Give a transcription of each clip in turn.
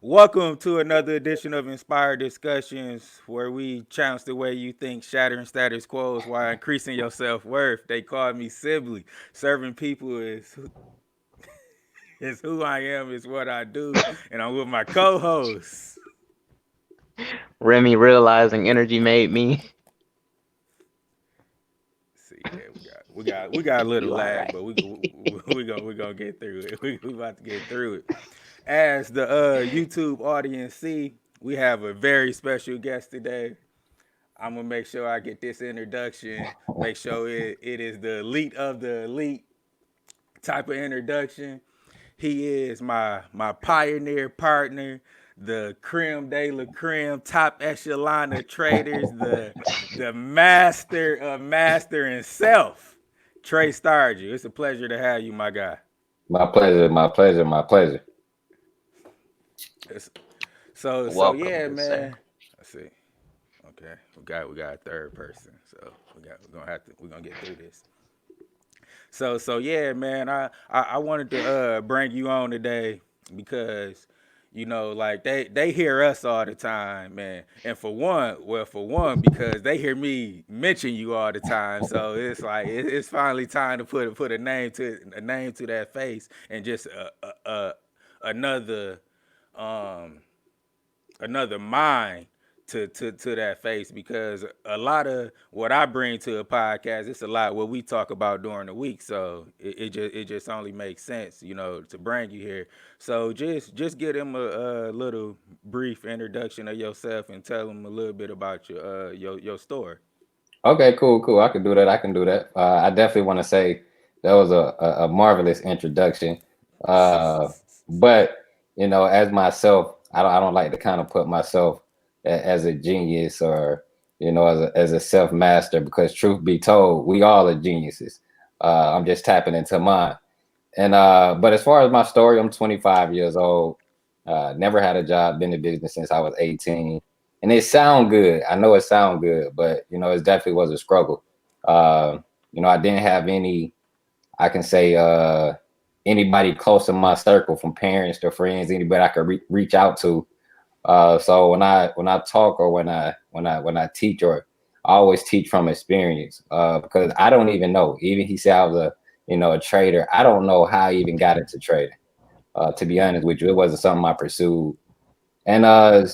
Welcome to another edition of Inspired Discussions, where we challenge the way you think, shattering status quos while increasing your self worth. They call me Sibley. Serving people is who I am, is what I do, and I'm with my co-hosts. Remy realizing energy made me. See, yeah, we got a little You all lag, right? but we gonna get through it. We about to get through it. As the YouTube audience see, we have a very special guest today. I'm gonna make sure I get this introduction. Make sure it is the elite of the elite type of introduction. He is my pioneer partner, the creme de la creme, top echelon of traders, the master of master himself, Trey Stargell. It's a pleasure to have you, my guy. My pleasure, my pleasure, my pleasure. It's, so Welcome, yeah, good sir. man. Let's see. Okay, we got a third person, so we're gonna get through this. So yeah, man. I wanted to bring you on today because like they hear us all the time, man. And for one, because they hear me mention you all the time. So it's like it's finally time to put a name to that face and just another um another mind to that face, because a lot of what I bring to a podcast, it's a lot what we talk about during the week. So it just only makes sense, to bring you here. So just give them a little brief introduction of yourself and tell them a little bit about your story. Okay, cool, cool. I can do that. I can do that. I definitely want to say that was a marvelous introduction. Uh, but as myself, I don't like to kind of put myself as a genius or as a self master, because truth be told, we all are geniuses. I'm just tapping into mine. And but as far as my story, I'm 25 years old. Never had a job, been in business since I was 18. And it sound good. I know it sound good, but it definitely was a struggle. Uh, I didn't have any, I can say, anybody close in my circle, from parents to friends, anybody I could reach out to. So when I talk, or when I teach, or I always teach from experience, because I don't even know. Even he said I was a trader. I don't know how I even got into trading. To be honest with you, it wasn't something I pursued. And I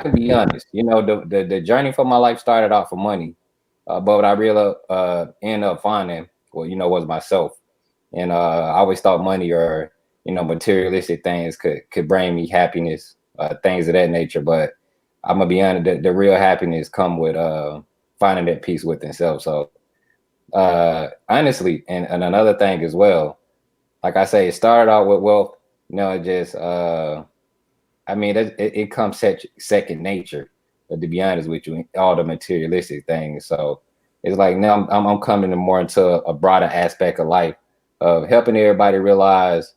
can be honest. The journey for my life started out for money, but what I really ended up finding, well, was myself. And I always thought money, or materialistic things could bring me happiness, things of that nature. But I'm gonna be honest, the real happiness come with finding that peace within self. So honestly, and another thing as well, like I say, it started out with wealth. Just I mean, it comes second nature. To be honest with you, all the materialistic things. So it's like now I'm coming more into a broader aspect of life, of helping everybody realize,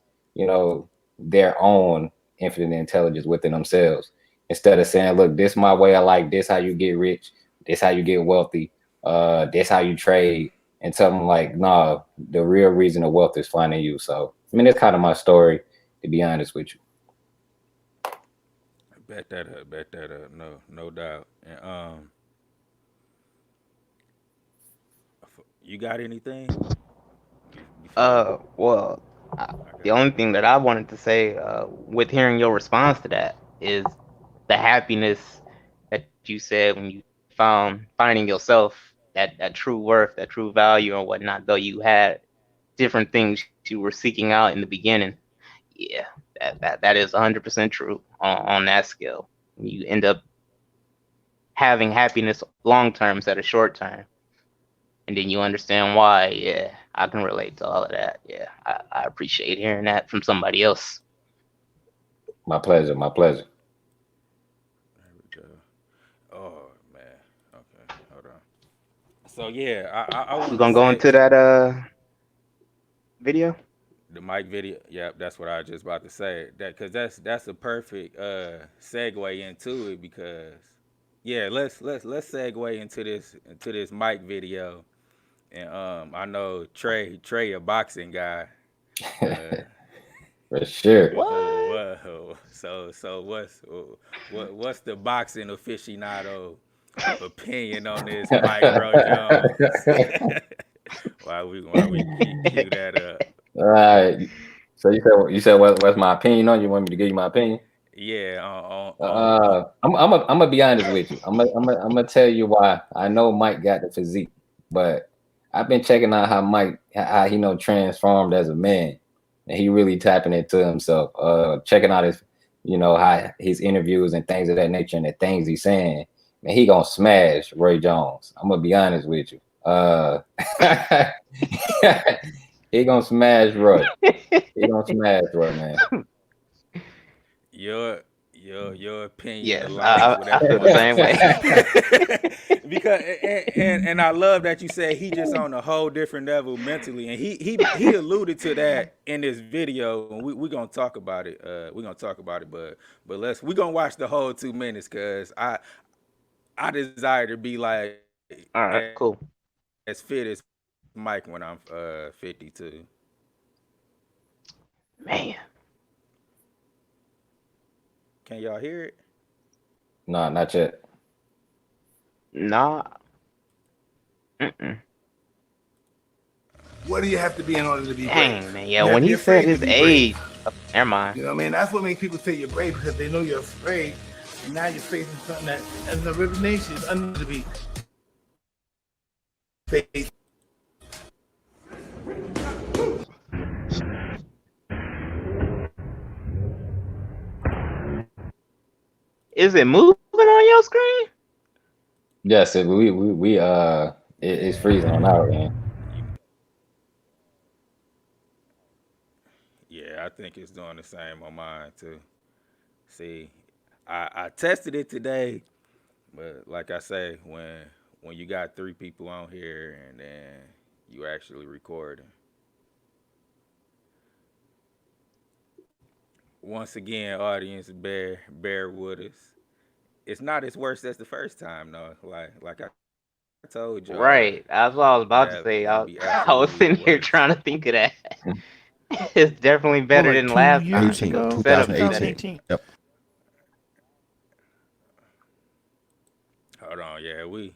their own infinite intelligence within themselves. Instead of saying, "Look, this my way. I like this. How you get rich. This how you get wealthy. This how you trade." And tell them like, "Nah, the real reason of wealth is finding you." So I mean, that's kind of my story. To be honest with you. Bet that up. No doubt. And you got anything before Well, uh, I the got? only thing that I wanted to say, with hearing your response to that, is the happiness that you said when you found finding yourself, that true worth, that true value, and whatnot. Though you had different things you were seeking out in the beginning, yeah, that is 100% true on that scale. You end up having happiness long term instead of short term, and then you understand why. Yeah, I can relate to all of that. Yeah, I appreciate hearing that from somebody else. My pleasure. My pleasure. There we go. Oh man. Okay. Hold on. So yeah, I We're wanted to gonna go say into that video. the mic video. Yep, that's what I was just about to say. That because that's a perfect segue into it, because yeah, let's segue into this mic video. And I know Trey a boxing guy. Uh, For sure. What? what's the boxing aficionado opinion on this Micro Jones? Why we cue that up? All right. So you said what's my opinion on? You want me to give you my opinion? Yeah, on I'm gonna be honest with you. I'm gonna tell you why. I know Mike got the physique, but I've been checking out how Mike how he transformed as a man, and he really tapping into himself. Checking out his how his interviews and things of that nature and the things he's saying. Man, he gonna smash Roy Jones. I'm gonna be honest with you. He gonna smash Roy. He gonna smash Roy, man. your opinion Yes, aligns with I feel the everyone same way. else's. Because and I love that you said he just on a whole different level mentally, and he alluded to that in this video, and we gonna talk about it. We're gonna talk about it, but we gonna watch the whole 2 minutes because I desire to be like as All right, fit as cool. Mike when I'm 52. Man, Can y'all hear it? No, not yet. nah. Mm-mm. What do you have to be in order to be brave? Dang, man. Yeah, You have when to be he said afraid to his be brave. age, never mind. You know what I mean? That's what makes people say you're brave because they know you're afraid. And now you're facing something that, as a river nation, is under to be faced. Is it moving on your screen? Yes, it's freezing on our end. Yeah, I think it's doing the same on mine too. See, I tested it today, but like I say, when you got three people on here and then you actually recording. Once again, audience, bear with us. It's not as worse as the first time though. Like I told y'all, Right. That's what I was that'll about to be say. absolutely I was the sitting here worst. trying to think of that. It's definitely Well, better like than two last years time 18, because the ago, setup is better. 2018. 2018. Yep. Hold on, yeah, we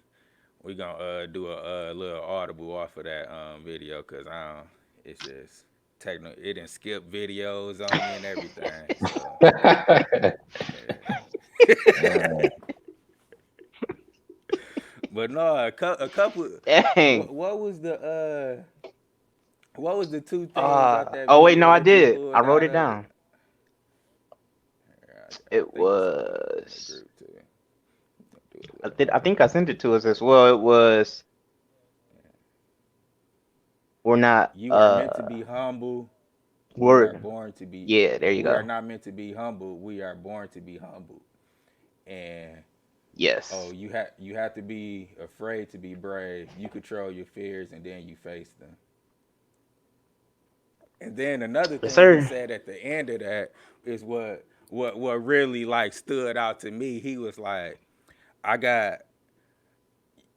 gonna do a little audible off of that video because I don't. It's just technical. It didn't skip videos on me and everything. So Uh, but no, a couple. Dang. What was the two things out that Oh wait, no, video I that you did. I pulled wrote out it of it? down. I It think I sent it in the was. group too. Do a I little did. I think audible. I sent it to us as well. It was. We're not. You are meant to be humble. We are We're. born to be. Yeah. There you We are go. not meant to be humble. We are born to be humble. And oh, Yes. you have to be afraid to be brave. You control your fears and then you face them. And then another Yes, thing he sir. said at the end of that is what really like stood out to me. He was like, I got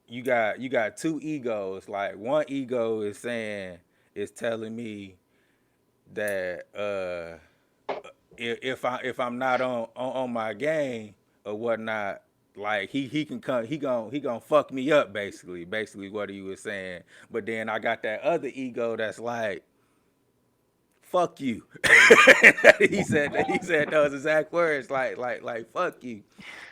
you got two egos. Like one ego is telling me that if I'm not on my game or whatnot, like he can come he gonna fuck me up basically what he was saying. But then I got that other ego that's like fuck you. He said those exact words like fuck you.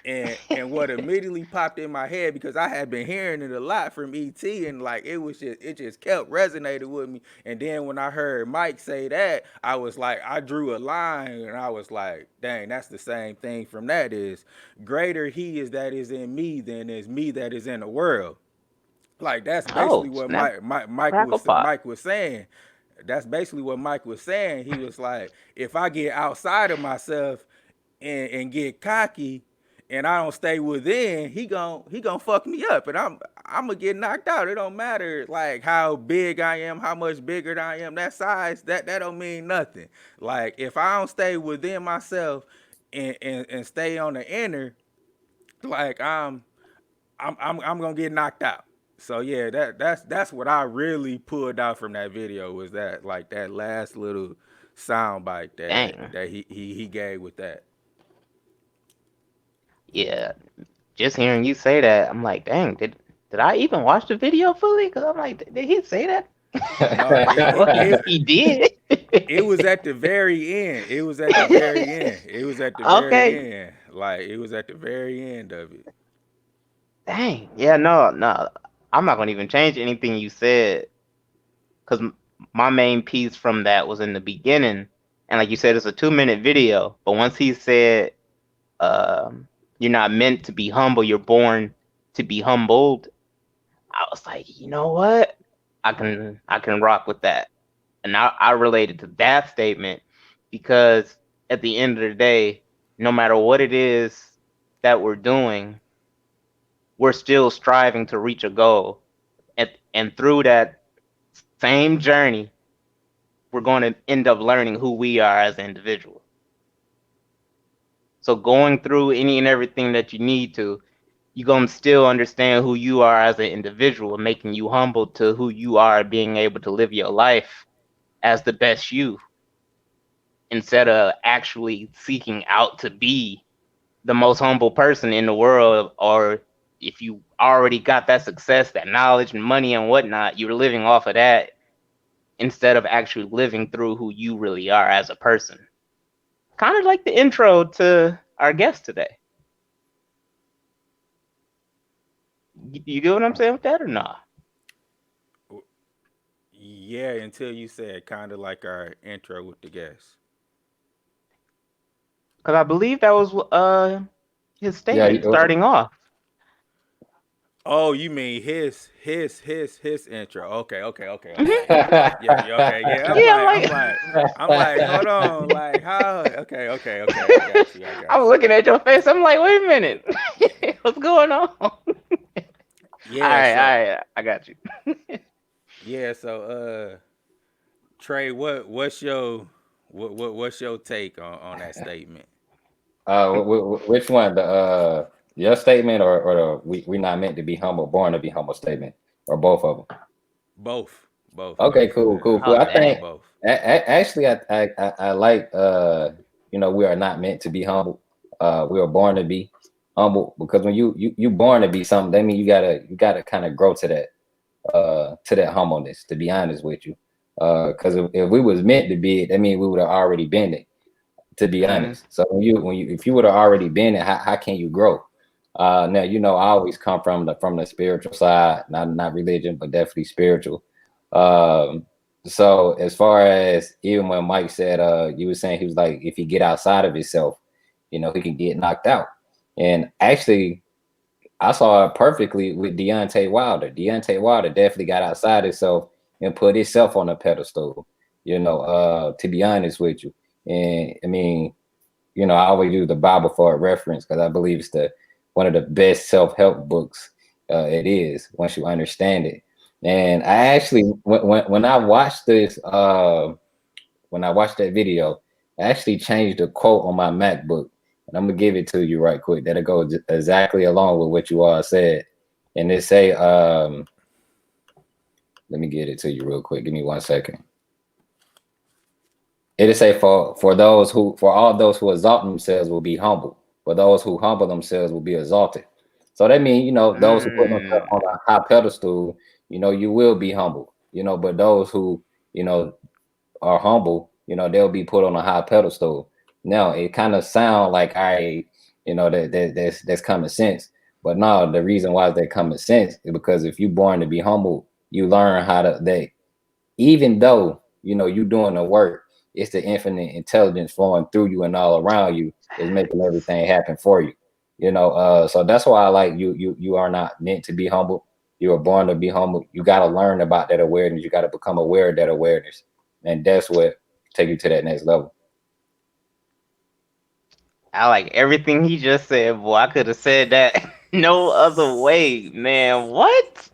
And what immediately popped in my head because I had been hearing it a lot from ET and like it just kept resonating with me. And then when I heard Mike say that, I was like I drew a line and I was like, dang, that's the same thing from that is greater he is that is in me than is me that is in the world. Like that's basically Oh what snap! Mike Crackle was pot. Mike was saying. That's basically what Mike was saying. He was like, if I get outside of myself and get cocky and I don't stay within, he gon' fuck me up and I'm gonna get knocked out. It don't matter like how big I am, how much bigger I am. That size, that don't mean nothing. Like if I don't stay within myself and stay on the inner, like I'm gonna get knocked out. So yeah, that's what I really pulled out from that video was that like that last little sound bite Dang. that he gave with that. Yeah. Just hearing you say that, I'm like, dang, did I even watch the video fully? Because I'm like, did he say that? No, Well, he did. it was at the very end. It was at the very end. It was at the Okay. very end. Like it was at the very end of it. Dang. Yeah, no, no. I'm not gonna even change anything you said because my main piece from that was in the beginning, and like you said, it's a 2 minute video. But once he said, "You're not meant to be humble. You're born to be humbled," I was like, you know what? I can rock with that, and I related to that statement because at the end of the day, no matter what it is that we're doing, we're still striving to reach a goal, and through that same journey, we're going to end up learning who we are as an individual. So going through any and everything that you need to, you're going to still understand who you are as an individual, making you humble to who you are, being able to live your life as the best you instead of actually seeking out to be the most humble person in the world. Or if you already got that success, that knowledge and money and whatnot, you're living off of that instead of actually living through who you really are as a person. Kind of like the intro to our guest today. You get what I'm saying with that or not? Yeah, until you said kind of like our intro with the guest. Because I believe that was his Yeah, statement starting off. Oh, you mean his intro? Okay, okay, okay, okay. Hmm. Yeah, yeah, okay, yeah. Yeah, I'm I'm like, hold on, like how? Okay, okay, okay. I got you, I got I'm you. looking at your face. I'm like, wait a minute, what's going on? All Yeah, right, so I got you. yeah, so Trey, what's your what's your take on that statement? which one? The your statement or the we not meant to be humble, born to be humble statement, or both of them? Both, Okay, both. cool, cool, cool. Oh I Yeah, think dang. both. actually I like we are not meant to be humble. We are born to be humble because when you born to be something, that means you gotta kind of grow to that humbleness. To be honest with you, because if we was meant to be it, that means we would have already been it, to be Mm-hmm. honest. So when you if you would have already been it, how can you grow? Now I always come from the spiritual side, not religion, but definitely spiritual. Um, so as far as even when Mike said, you were saying he was like, if he get outside of himself, he can get knocked out. And actually, I saw it perfectly with Deontay Wilder. Deontay Wilder definitely got outside himself and put himself on a pedestal. To be honest with you, and I mean, I always use the Bible for a reference because I believe it's the one of the best self-help books. It is once you understand it. And I actually, when I watched when I watched that video, I actually changed the quote on my MacBook, and I'm gonna give it to you right quick. That'll go exactly along with what you all said. And it say, let me get it to you real quick. Give me 1 second. It'll say for all those who exalt themselves will be humble. For those who humble themselves will be exalted. So that means, those who put themselves on Mm. a high pedestal, you will be humble. But those who, are humble, they'll be put on a high pedestal. Now it kind of sound like that's common sense. But no, the reason why that common sense is because if you born to be humble, you learn how to that even though you doing the work, it's the infinite intelligence flowing through you and all around you is making everything happen for you. So that's why I like you are not meant to be humble. You are born to be humble. You got to learn about that awareness. You got to become aware of that awareness, and that's what take you to that next level. I like everything he just said, boy. I could have said that no other way, man. What?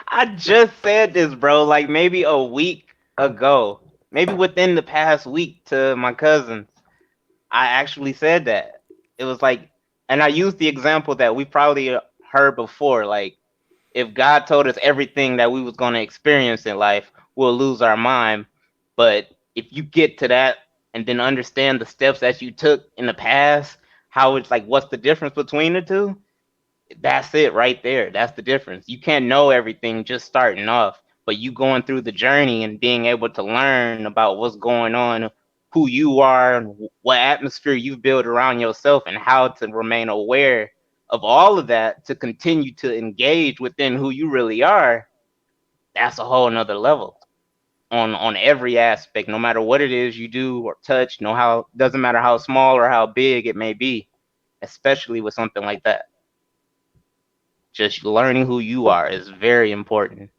I just said this, bro, like maybe a week ago. Maybe within the past week to my cousins. I actually said that. It was like, and I used the example that we probably heard before. Like, if God told us everything that we was going to experience in life, we'll lose our mind. But if you get to that and then understand the steps that you took in the past, how it's like, what's the difference between the two? That's it right there. That's the difference. You can't know everything just starting off, but you going through the journey and being able to learn about what's going on, who you are, and what atmosphere you've built around yourself, and how to remain aware of all of that to continue to engage within who you really are. That's a whole nother level on every aspect, no matter what it is you do or touch, no how doesn't matter how small or how big it may be, especially with something like that. Just learning who you are is very important.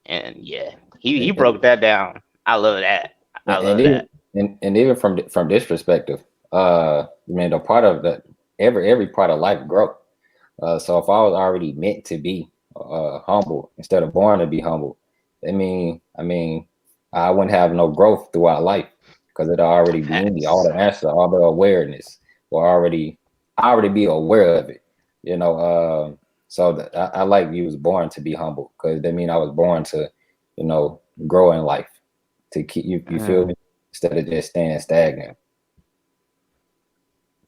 And yeah, he and, broke that down. I love that. I and love even that. and even from this perspective, the part of that every part of life grow. So if I was already meant to be humble instead of born to be humble, I mean, I wouldn't have no growth throughout life because it'll already be in me. All Facts. the answer, all the awareness will already be aware of it. You know, so I like you was born to be humble because that mean I was born to, grow in life to keep you. You feel Mm, me? Instead of just staying stagnant.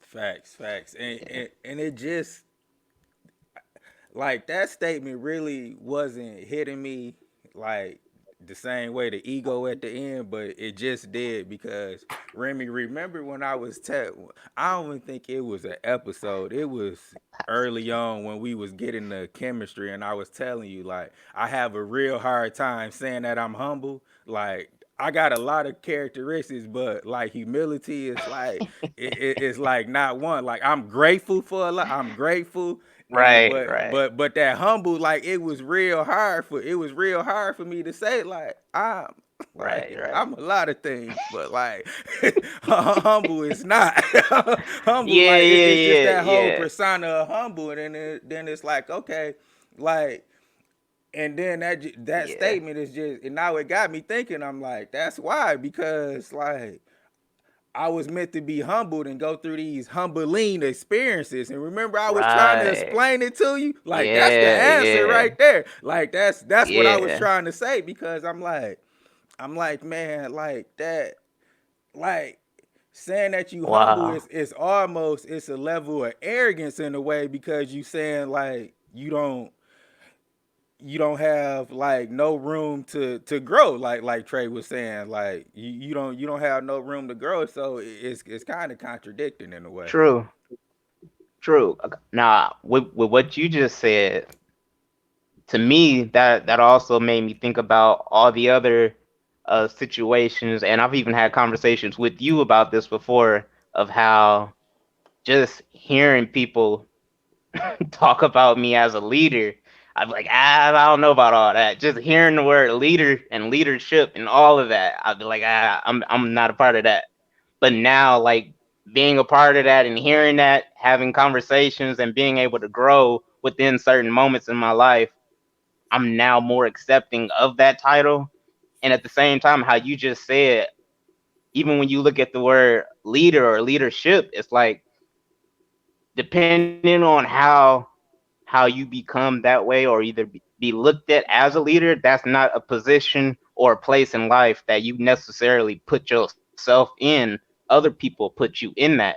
Facts, facts, and it just like that statement really wasn't hitting me like the same way the ego at the end, but it just did because Remy, remember when I don't even think it was an episode. It was early on when we was getting the chemistry, and I was telling you like I have a real hard time saying that I'm humble. Like I got a lot of characteristics, but like humility is like it's like not one. Like I'm grateful for a lot. I'm grateful, and right, right, but that humble, like it was real hard for me to say like I'm right, right. I'm a lot of things, but like humble is not humble. Yeah, Like yeah, it's just yeah, that whole yeah, persona of humble, and then it's like okay, like and then that yeah. statement is just, and now it got me thinking. I'm like, that's why, because like I was meant to be humbled and go through these humbling experiences. And remember, I was trying to Right. explain it to you. Like that's the Yeah, answer yeah, right there. Like that's what I was yeah. trying to say because I'm like, man, like that, like saying that you humble Wow. is almost it's a level of arrogance in a way because you saying like you don't have like no room to grow like Trey was saying like you don't have no room to grow, so it's kind of contradicting in a way. True, true. Now, with what you just said, to me, that also made me think about all the other situations, and I've even had conversations with you about this before, of how just hearing people talk about me as a leader, I'm like, I don't know about all that. Just hearing the word leader and leadership and all of that, I'd be like, I'm not a part of that. But now, like being a part of that and hearing that, having conversations and being able to grow within certain moments in my life, I'm now more accepting of that title. And at the same time, how you just said, even when you look at the word leader or leadership, it's like depending on how you become that way or either be looked at as a leader, that's not a position or a place in life that you necessarily put yourself in. Other people put you in that.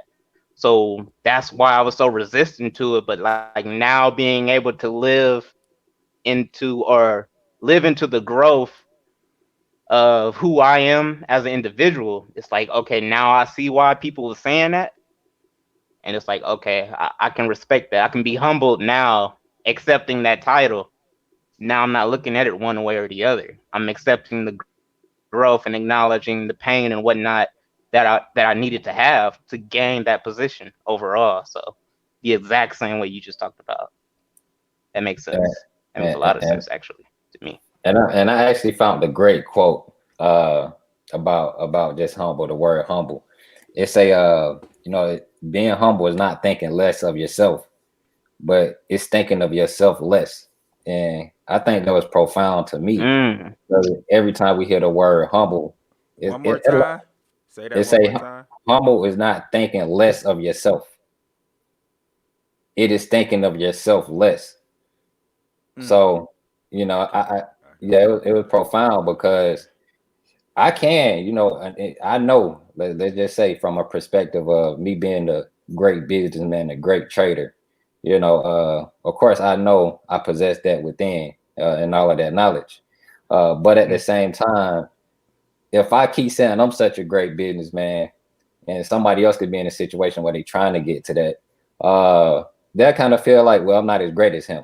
So that's why I was so resistant to it. But like now being able to into or live into the growth of who I am as an individual, it's like, okay, now I see why people were saying that. And it's like, okay, I can respect that. I can be humbled now, accepting that title. Now I'm not looking at it one way or the other. I'm accepting the growth and acknowledging the pain and whatnot that I needed to have to gain that position overall. So the exact same way you just talked about. That makes And, sense. That makes a lot of and, sense actually to me. and I actually found a great quote about just humble. The word humble. It's a being humble is not thinking less of yourself, but it's thinking of yourself less. And I think that was profound to me. Mm, Because every time we hear the word humble, One more time, say that it one more say time. humble is not thinking less of yourself. It is thinking of yourself less. Mm, So, okay, yeah, it was profound because I can, I know let's just say from a perspective of me being a great businessman, a great trader, of course I know I possess that within and all of that knowledge. But at the same time, if I keep saying I'm such a great businessman and somebody else could be in a situation where they're trying to get to that, they'll kind of feel like, well, I'm not as great as him.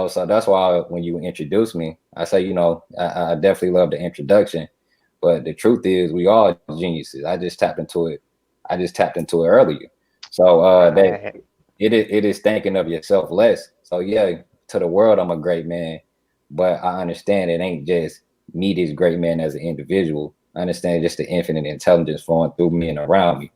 So that's why when you introduce me, I say, I definitely love the introduction. But the truth is, we all geniuses. I just tapped into it. I just tapped into it earlier. So that Right. it is thinking of yourself less. So yeah, to the world, I'm a great man, but I understand it ain't just me, this great man as an individual. I understand just the infinite intelligence flowing through me and around me.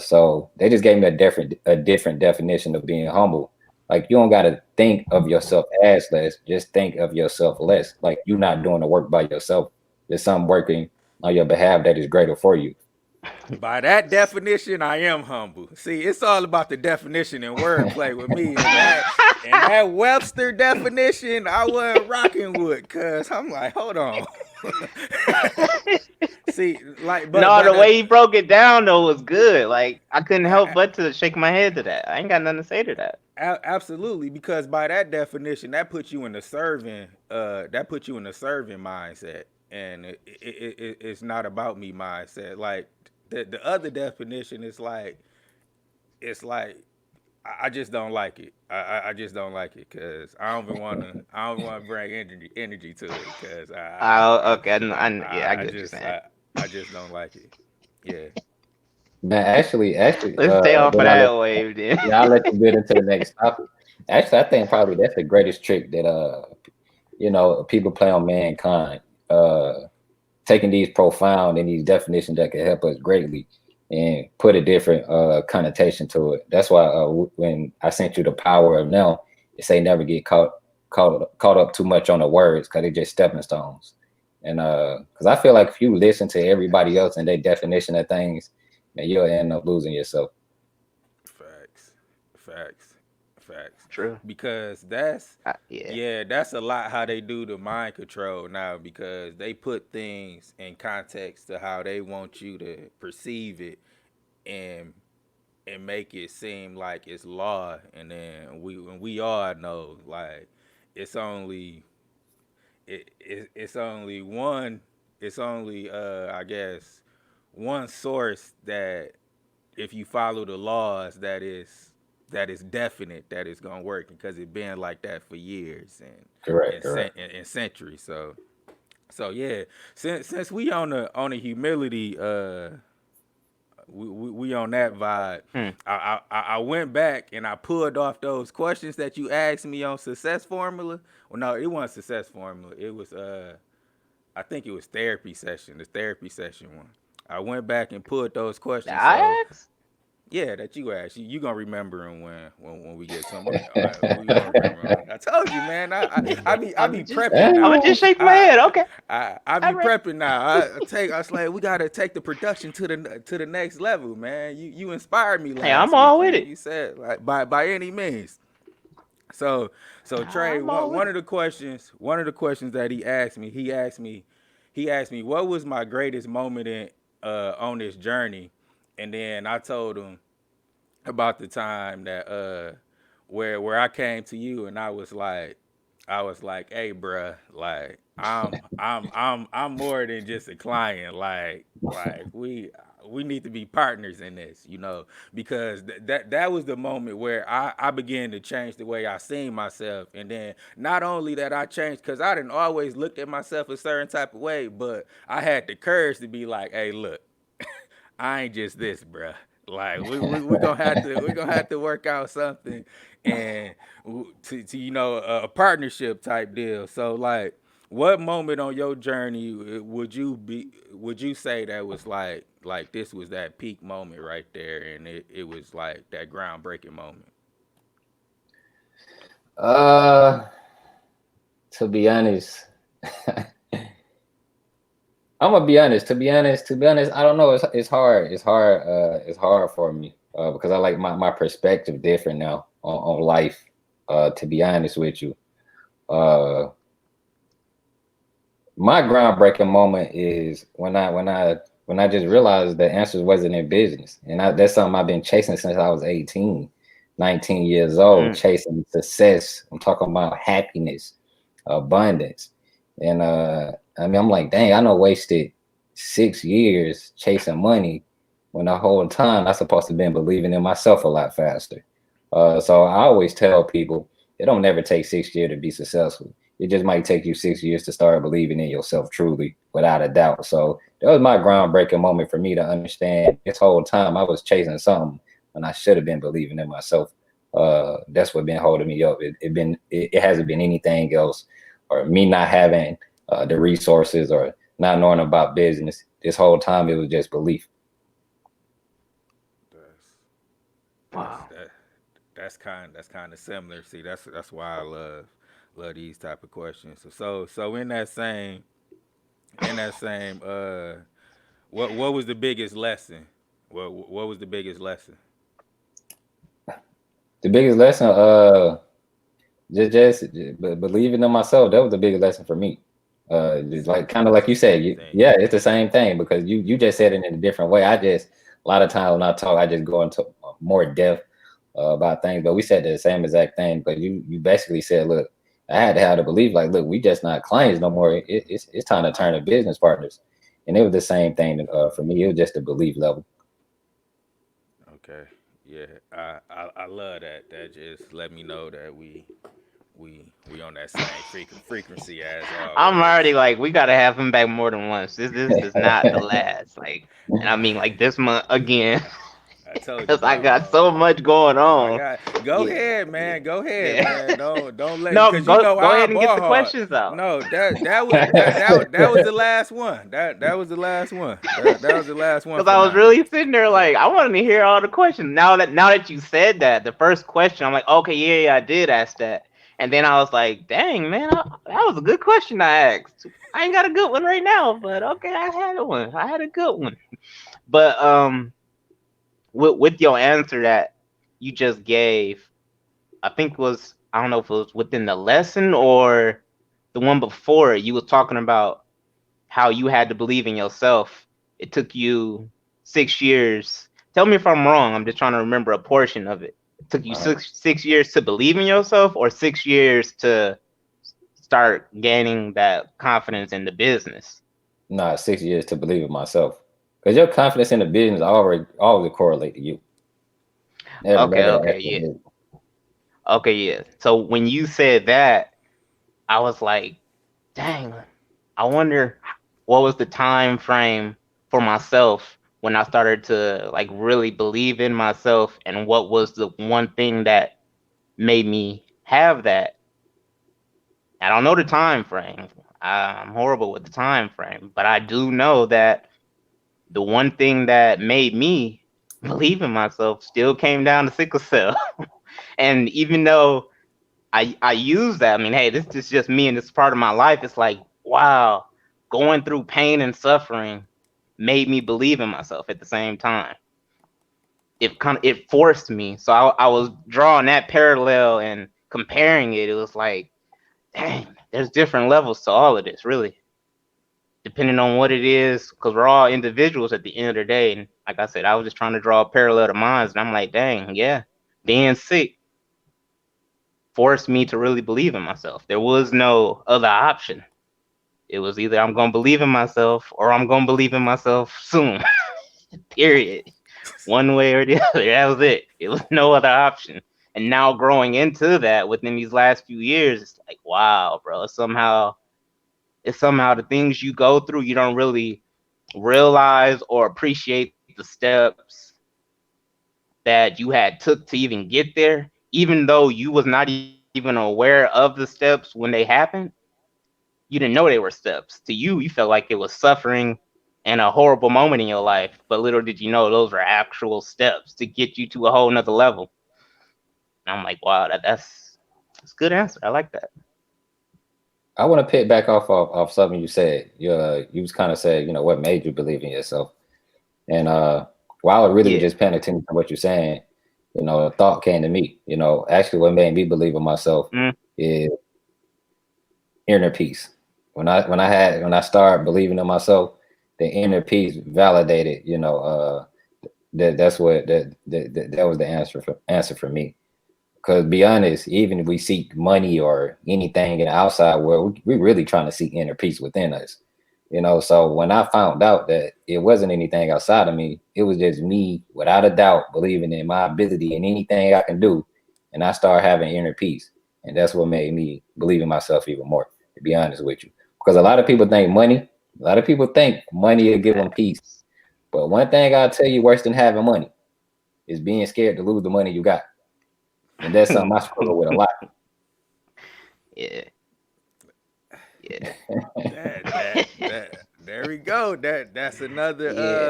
So they just gave me a different definition of being humble. Like you don't gotta think of yourself as less, just think of yourself less. Like you're not doing the work by yourself. There's something working on your behalf that is greater for you. By that definition, I am humble. See, it's all about the definition and wordplay with me, and that Webster definition, I wasn't rocking with, cause I'm like, hold on. See, like, but No, but the way he broke it down though was good. Like I couldn't help but to shake my head to that. I ain't got nothing to say to that. absolutely, because by that definition, that puts you in the serving mindset, and it's not about me mindset. Like the other definition is like it's like I just don't like it. I just don't like it because I don't want to bring energy to it because Okay, yeah, I I get what you're just saying. I just don't like it. Yeah. Man, actually, Let's stay off of then that wave then. I'll let you get into the next topic. Actually, I think probably that's the greatest trick that people play on mankind. Taking these profound and these definitions that can help us greatly and put a different connotation to it. That's why when I sent you the power of now, it say never get caught up too much on the words because they're just stepping stones. And because I feel like if you listen to everybody else and their definition of things, man, you'll end up losing yourself. Facts, facts, facts. True. Because Yeah. that's a lot how they do the mind control now because they put things in context to how they want you to perceive it and make it seem like it's law, and then we all know like it's only it's only one it's only I guess one source that if you follow the laws that is definite that it's gonna work because it's been like that for years Correct, correct. and centuries. So yeah, since we on the humility we on that vibe. Hmm. I went back and I pulled off those questions that you asked me on success formula. Well, no, it wasn't success formula. It was I think it was the therapy session one. I went back and pulled those questions. So I asked. yeah, that you asked. You gonna remember them when we get to them. We gonna remember 'em. I told you, man. I be prepping I'm now. gonna just shake my I head. Okay. I All be right. prepping now. I was like, we gotta take the production to the next level, man. You inspired me Hey, last I'm week. all with it. You said like by any means. So Trey, I'm all with one it. of the questions that he asked me what was my greatest moment in on this journey, and then I told him about the time that where I came to you and I was like, hey, bruh, like I'm more than just a client. Like we need to be partners in this, because that was the moment where I began to change the way I seen myself, and then not only that I changed because I didn't always look at myself a certain type of way, but I had the courage to be like, hey, look, I ain't just this, bruh. Like we gonna have to work out something, and to a partnership type deal. So like, what moment on your journey would you say that was like this was that peak moment right there, and it was like that groundbreaking moment? Uh, to be honest, I'm gonna be honest. To be honest, I don't know. It's hard. It's hard. It's hard for me because I like my perspective different now on life. To be honest with you, my groundbreaking moment is when I when I just realized the answers wasn't in business. And that's something I've been chasing since I was 18, 19 years old, Mm. chasing success. I'm talking about happiness, abundance. And I mean, I'm like, dang, I know wasted 6 years chasing money when the whole time I supposed to been believing in myself a lot faster. So I always tell people it don't never take 6 years to be successful. It just might take you 6 years to start believing in yourself truly, without a doubt. So that was my groundbreaking moment for me to understand this whole time I was chasing something when I should have been believing in myself. That's what been holding me up. It hasn't been anything else, or me not having the resources or not knowing about business. This whole time it was just belief. That's that's Wow. that that's kind of similar. See, that's why I love these type of questions. So in that same what was the biggest lesson? What was the biggest lesson? The biggest lesson, believing in myself. That was the biggest lesson for me. Just like kind of like you said, Same thing. yeah, it's the same thing because you just said it in a different way. I just a lot of times when I talk, I just go into more depth about things. But we said the same exact thing. But you basically said, look, I had to have the belief, like, look, we just not clients no more. It's time to turn to business partners, and it was the same thing for me. It was just a belief level. Okay. Yeah. I love that. That just let me know that we on that same frequency as I'm already always. like, we gotta have him back more than once. This is not the last. Like, and I mean, like this month again, I told you, because I bro. got so much going My on. God, go Yeah, ahead, yeah, man. Go ahead, yeah. man. Don't let No, because you know go I ahead and get ball the hard. questions out. No, that was the last one. That was the last one. That was the last one Because for I was now. really sitting there Yeah. like, I wanted to hear all the questions. Now that you said that, the first question, I'm like, okay, yeah, yeah, I did ask that. And then I was like, dang, man, that was a good question I asked. I ain't got a good one right now, but okay, I had one. I had a good one. But with your answer that you just gave, I think was, I don't know if it was within the lesson or the one before it, you was talking about how you had to believe in yourself. It took you 6 years. Tell me if I'm wrong. I'm just trying to remember a portion of it. It took you uh, six years to believe in yourself, or 6 years to start gaining that confidence in the business. nah, 6 years to believe in myself because your confidence in the business already always correlate to you. Okay, Never okay, actually yeah. do. Okay, yeah. So when you said that, I was like, dang, I wonder what was the time frame for myself when I started to like really believe in myself, and what was the one thing that made me have that. I don't know the time frame. I'm horrible with the time frame, but I do know that the one thing that made me believe in myself still came down to sickle cell. And even though I use that, I mean, hey, this is just me and this is part of my life. It's like, wow, going through pain and suffering made me believe in myself at the same time. It forced me. So I was drawing that parallel and comparing it. It was like, dang, there's different levels to all of this, really, depending on what it is, because we're all individuals at the end of the day. And like I said, I was just trying to draw a parallel to mine, and I'm like, dang, yeah, being sick forced me to really believe in myself. There was no other option. It was either I'm gonna believe in myself or I'm gonna believe in myself soon. Period. One way or the other. That was it. It was no other option. And now growing into that within these last few years, it's like, wow, bro. It's somehow the things you go through, you don't really realize or appreciate the steps that you had took to even get there, even though you was not even aware of the steps when they happened. You didn't know they were steps. To you felt like it was suffering and a horrible moment in your life, but little did you know those were actual steps to get you to a whole nother level. And I'm like, wow, that's a good answer. I like that. I want to pick back off something you said. You was kind of said, what made you believe in yourself. And while I really was Yeah. just paying attention to what you're saying, a thought came to me. Actually, what made me believe in myself Mm, is inner peace. When I started believing in myself, the inner peace validated, that was the answer for me. Because be honest, even if we seek money or anything in the outside world, we really trying to seek inner peace within us. So when I found out that it wasn't anything outside of me, it was just me, without a doubt, believing in my ability and anything I can do, and I started having inner peace, and that's what made me believe in myself even more. To be honest with you, because a lot of people think money will give them peace, Facts. but one thing I'll tell you, worse than having money, is being scared to lose the money you got, and that's something I struggle with a lot. Yeah, yeah, That there we go. yeah.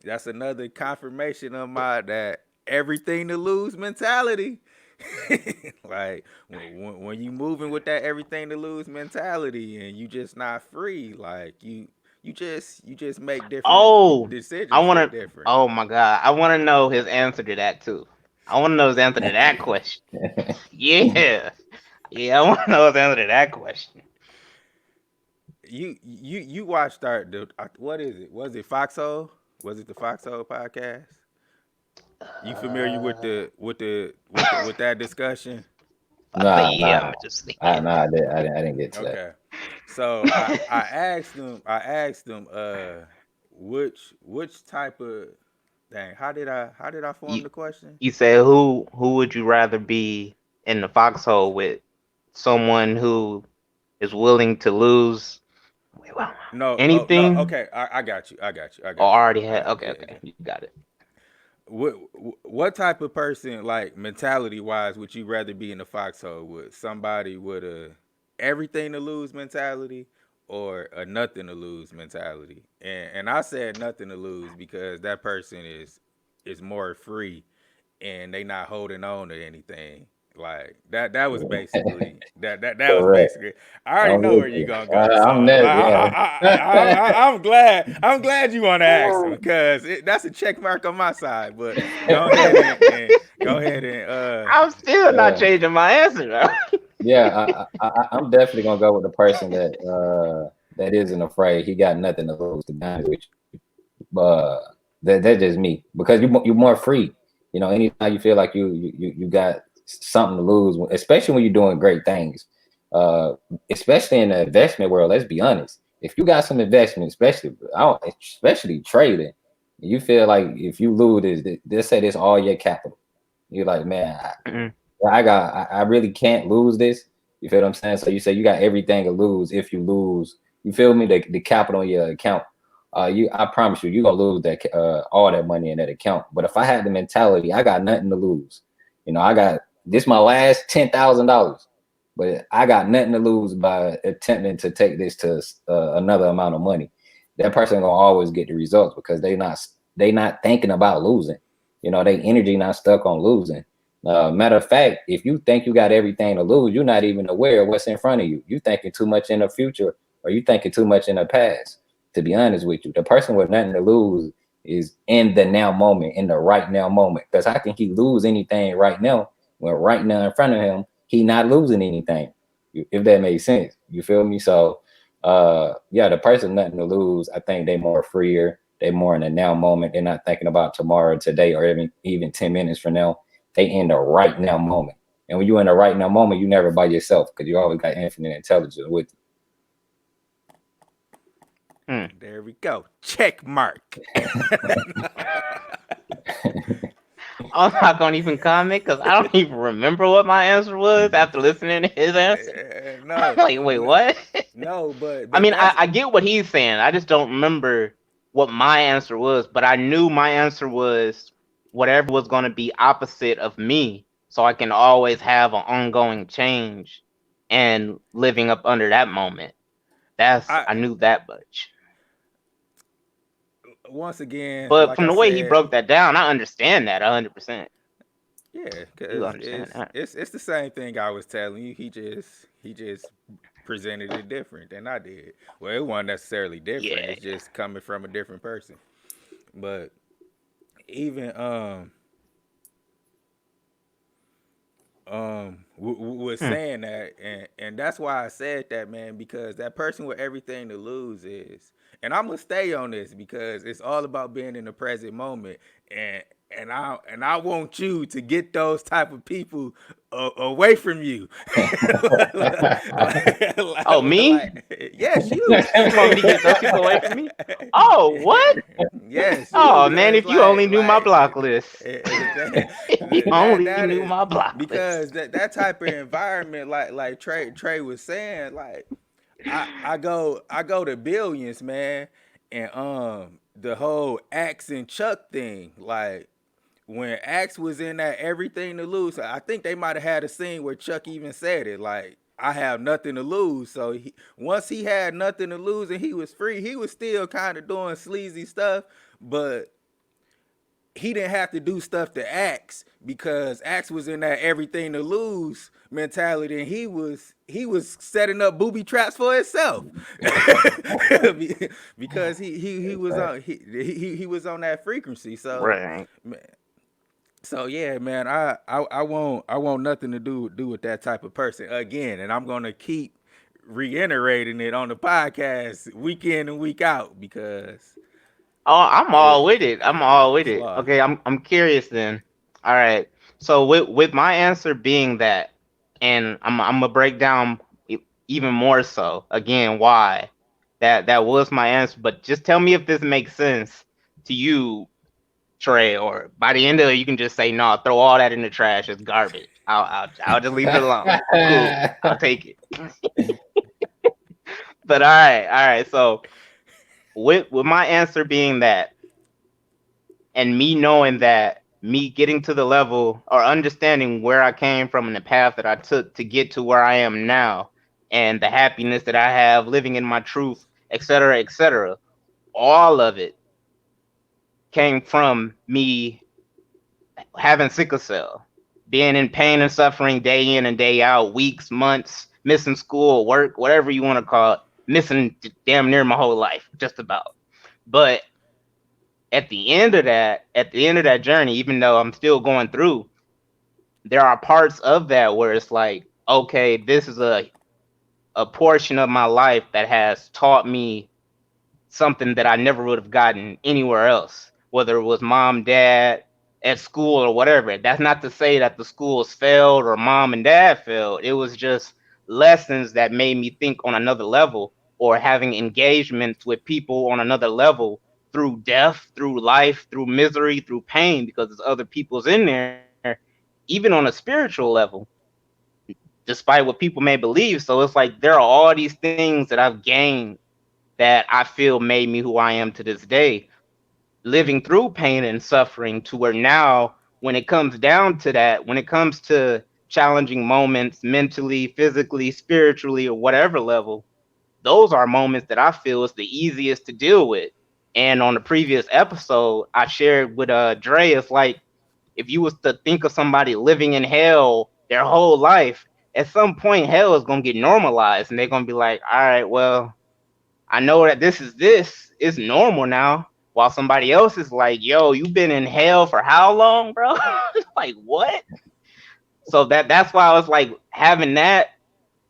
That's another confirmation of my that everything to lose mentality. Like when you moving with that everything to lose mentality and you just not free, like you just make different Oh, I decisions want hit to. different. Oh my God, I want to know his answer to that too. I want to know his answer to that question. Yeah, yeah, I want to know his answer to that question. You watched what is it? Was it Foxhole? Was it the Foxhole podcast? You familiar with Uh, with that discussion? Nah, yeah, nah, I'm just thinking. I didn't get to that. Okay. So I asked them which type of dang how did I form You the question? you said who would you rather be in the foxhole with? Someone who is willing to lose wait, well, No, oh no, anything okay, I got you, I got you, I or got you. already had. Okay, Yeah, okay, you got it. what what type of person, like mentality wise, would you rather be in the foxhole with? Somebody with a everything to lose mentality or a nothing to lose mentality? And I said nothing to lose because that person is more free and they not holding on to anything. Like that was basically that was Correct. basically. I already I'm know with where you you. gonna go, so I'm that. I'm glad you want to ask him because that's a check mark on my side. But go ahead Yeah. and go ahead and I'm still not Uh, changing my answer though. yeah, I'm definitely gonna go with the person that isn't afraid. He got nothing to lose. To be honest with you, that's just me because you're more free. Anytime you feel like you got something to lose, especially when you're doing great things, uh, especially in the investment world. Let's be honest. If you got some investment, especially trading, you feel like if you lose this, they say this all your capital. You're like, man, Mm, I really can't lose this. You feel what I'm saying? So you say you got everything to lose if you lose. You feel me? The capital in your account. I promise you, you're gonna lose that all that money in that account. But if I had the mentality, I got nothing to lose. I got this my last $10,000, but I got nothing to lose by attempting to take this to another amount of money. That person gonna always get the results because they not thinking about losing. They energy not stuck on losing. Matter of fact, if you think you got everything to lose, you're not even aware of what's in front of you. You thinking too much in the future, or you thinking too much in the past. To be honest with you, the person with nothing to lose is in the now moment, in the right now moment. Because how can he lose anything right now when right now in front of him he not losing anything? If that makes sense, you feel me? So, yeah, the person nothing to lose. I think they more freer. They more in the now moment. They're not thinking about tomorrow, today, or even 10 minutes from now. They in the right now moment. And when you in the right now moment, you never by yourself because you always got infinite intelligence with mm. there we go, check mark. I'm not gonna even comment because I don't even remember what my answer was after listening to his answer. I'm No, like, wait, what? no, but I but mean, I, that's I get what he's saying. I just don't remember what my answer was, but I knew my answer was whatever was going to be opposite of me, so I can always have an ongoing change and living up under that moment. I I knew that much. once again, But like from I the way he said, broke that down, I understand that 100%. yeah, Do because understand that. it's the same thing I was telling you. He just presented it different than I did. Well, it wasn't necessarily different. Yeah. It's just coming from a different person. But even was saying that, and that's why I said that, man, because that person with everything to lose is, and I'm gonna stay on this because it's all about being in the present moment, and I want you to get those type of people away from you. Oh, me? Yes, you. You want me to get those people away from me? Oh, what? Yes, you, Oh man, because if you only knew my block list. If you only that knew is my block because list. that type of environment, like Trey was saying, like I go to billions, man, and the whole Axe and Chuck thing, like when Axe was in that everything to lose, I think they might have had a scene where Chuck even said it, like I have nothing to lose. So once he had nothing to lose and he was free, he was still kind of doing sleazy stuff, but he didn't have to do stuff to Axe because Axe was in that everything to lose mentality, and he was setting up booby traps for himself because he was Right. on he was on that frequency. So Right. so yeah, man, I want nothing to do with that type of person again, and I'm gonna keep reiterating it on the podcast week in and week out because Oh, I'm all with it. I'm all with it's it. law. Okay, I'm curious then. All right. So with my answer being that, and I'm gonna break down even more so again why that was my answer. But just tell me if this makes sense to you, Trey, or by the end of it, you can just say no. Throw all that in the trash. It's garbage. I'll just leave it alone. Cool. I'll take it. But all right. So with my answer being that, and me knowing that, me getting to the level or understanding where I came from and the path that I took to get to where I am now, and the happiness that I have living in my truth, etc., all of it came from me having sickle cell, being in pain and suffering day in and day out, weeks, months, missing school, work, whatever you want to call it, missing damn near my whole life, just about. But at the end of that journey, even though I'm still going through, there are parts of that where it's like, okay, this is a portion of my life that has taught me something that I never would have gotten anywhere else, whether it was mom, dad, at school or whatever. That's not to say that the schools failed or mom and dad failed. It was just lessons that made me think on another level, or having engagements with people on another level through death, through life, through misery, through pain, because there's other people's in there, even on a spiritual level, despite what people may believe. So it's like there are all these things that I've gained that I feel made me who I am to this day, living through pain and suffering, to where now, when it comes down to that, when it comes to challenging moments mentally, physically, spiritually, or whatever level, those are moments that I feel is the easiest to deal with. And on the previous episode, I shared with Dre, it's like if you was to think of somebody living in hell their whole life, at some point hell is gonna get normalized, and they're gonna be like, all right, well, I know that this is normal now. While somebody else is like, yo, you've been in hell for how long, bro? Like what? So that's why I was like, having that,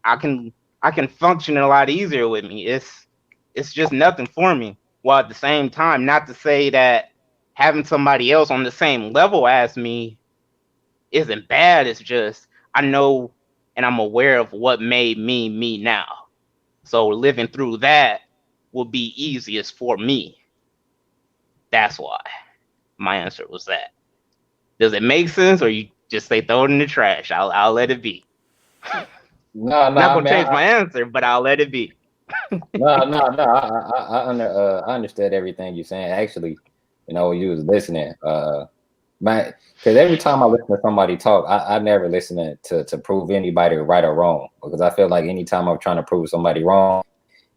I can I can function a lot easier with me. It's just nothing for me. While at the same time, not to say that having somebody else on the same level as me isn't bad. It's just I know and I'm aware of what made me me now. So living through that will be easiest for me. That's why my answer was that. Does it make sense, or you just say throw it in the trash? I'll let it be. No, no, Not I gonna mean, change my answer, but I'll let it be. no. I understood everything you're saying. Actually, you was listening. My, because every time I listen to somebody talk, I never listen to prove anybody right or wrong, because I feel like anytime I'm trying to prove somebody wrong,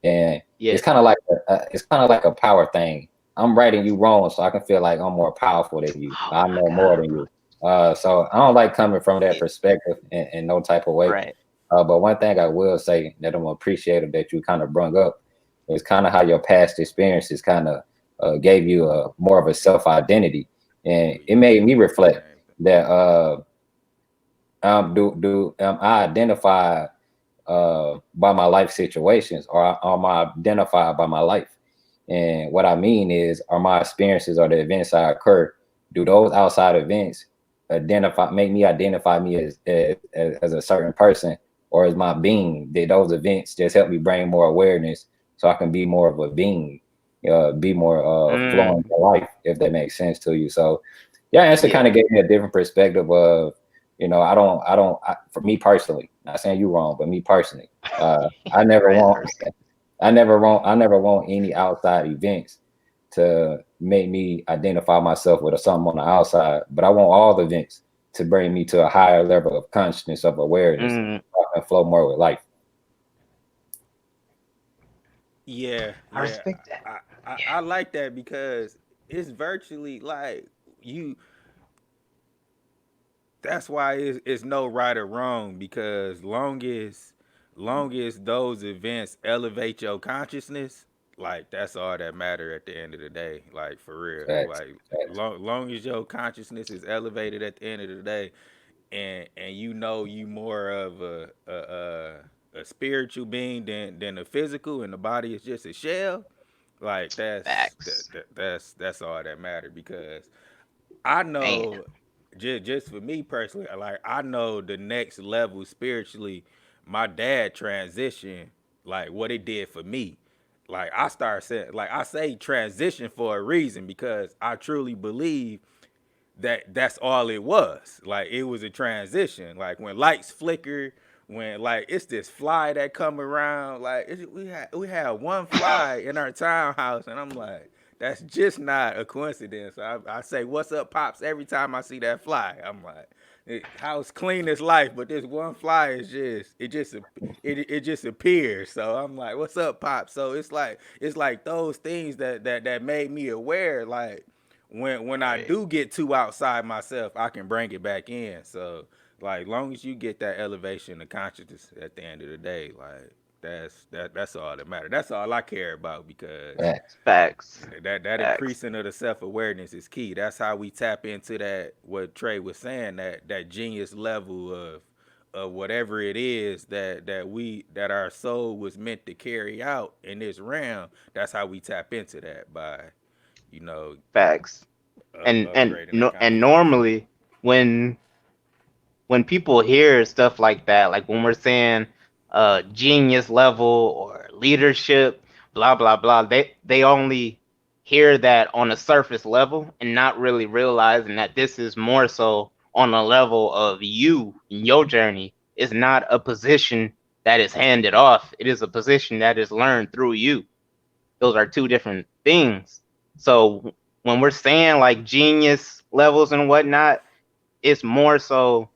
and Yeah. it's kind of like a power thing. I'm writing you wrong, so I can feel like I'm more powerful than you. Oh I my know more god, than bro. you. So I don't like coming from that Yeah. perspective in no type of way. Right. But one thing I will say that I'm appreciative that you kind of brung up is kind of how your past experiences kind of gave you a more of a self identity, and Oh it yeah, made me reflect same thing. that Do I identify by my life situations, or am I identified by my life? And what I mean is, are my experiences or the events I occur, do those outside events make me identify me as a certain person, or is my being, did those events just help me bring more awareness so I can be more of a being, be more flowing Mm, to life, if that makes sense to you? So yeah, answer kind yeah, of gave me a different perspective of, for me personally, not saying you wrong, but me personally, I never right want, person. I never want any outside events to make me identify myself with something on the outside, but I want all the events to bring me to a higher level of consciousness, of awareness, Mm, so I can flow more with life. Yeah, I yeah. respect that. I like that because it's virtually like you. That's why it's no right or wrong, because long as those events elevate your consciousness, like that's all that matter at the end of the day. Like for real, Facts, like facts, long as your consciousness is elevated at the end of the day, and you know you more of a spiritual being than a physical, and the body is just a shell. Like Facts. that's all that matter, because I Man, know, just for me personally, like I know the next level spiritually, my dad transition, like what it did for me. Like I start saying, like I say transition for a reason, because I truly believe that's all it was. Like it was a transition. Like when lights flicker, when like it's this fly that come around. Like we had one fly in our townhouse, and I'm like, that's just not a coincidence. I say, "What's up, pops?" every time I see that fly. I'm like, house clean as life, but this one fly is just appears. So I'm like, "What's up, pops?" So it's like those things that made me aware, like when I right. do get too outside myself, I can bring it back in. So like long as you get that elevation of consciousness at the end of the day, like that's all that matters. That's all I care about, because facts. Facts. that Facts. increasing of the self awareness is key. That's how we tap into that, what Trey was saying, that genius level of whatever it is that our soul was meant to carry out in this realm. That's how we tap into that, by you know Facts. And upgrading our no, and consciousness. normally when when people hear stuff like that, like when we're saying genius level or leadership, blah blah blah, they only hear that on a surface level and not really realizing that this is more so on a level of you in your journey. It's not a position that is handed off. It is a position that is learned through you. Those are two different things. So when we're saying like genius levels and whatnot, it's more so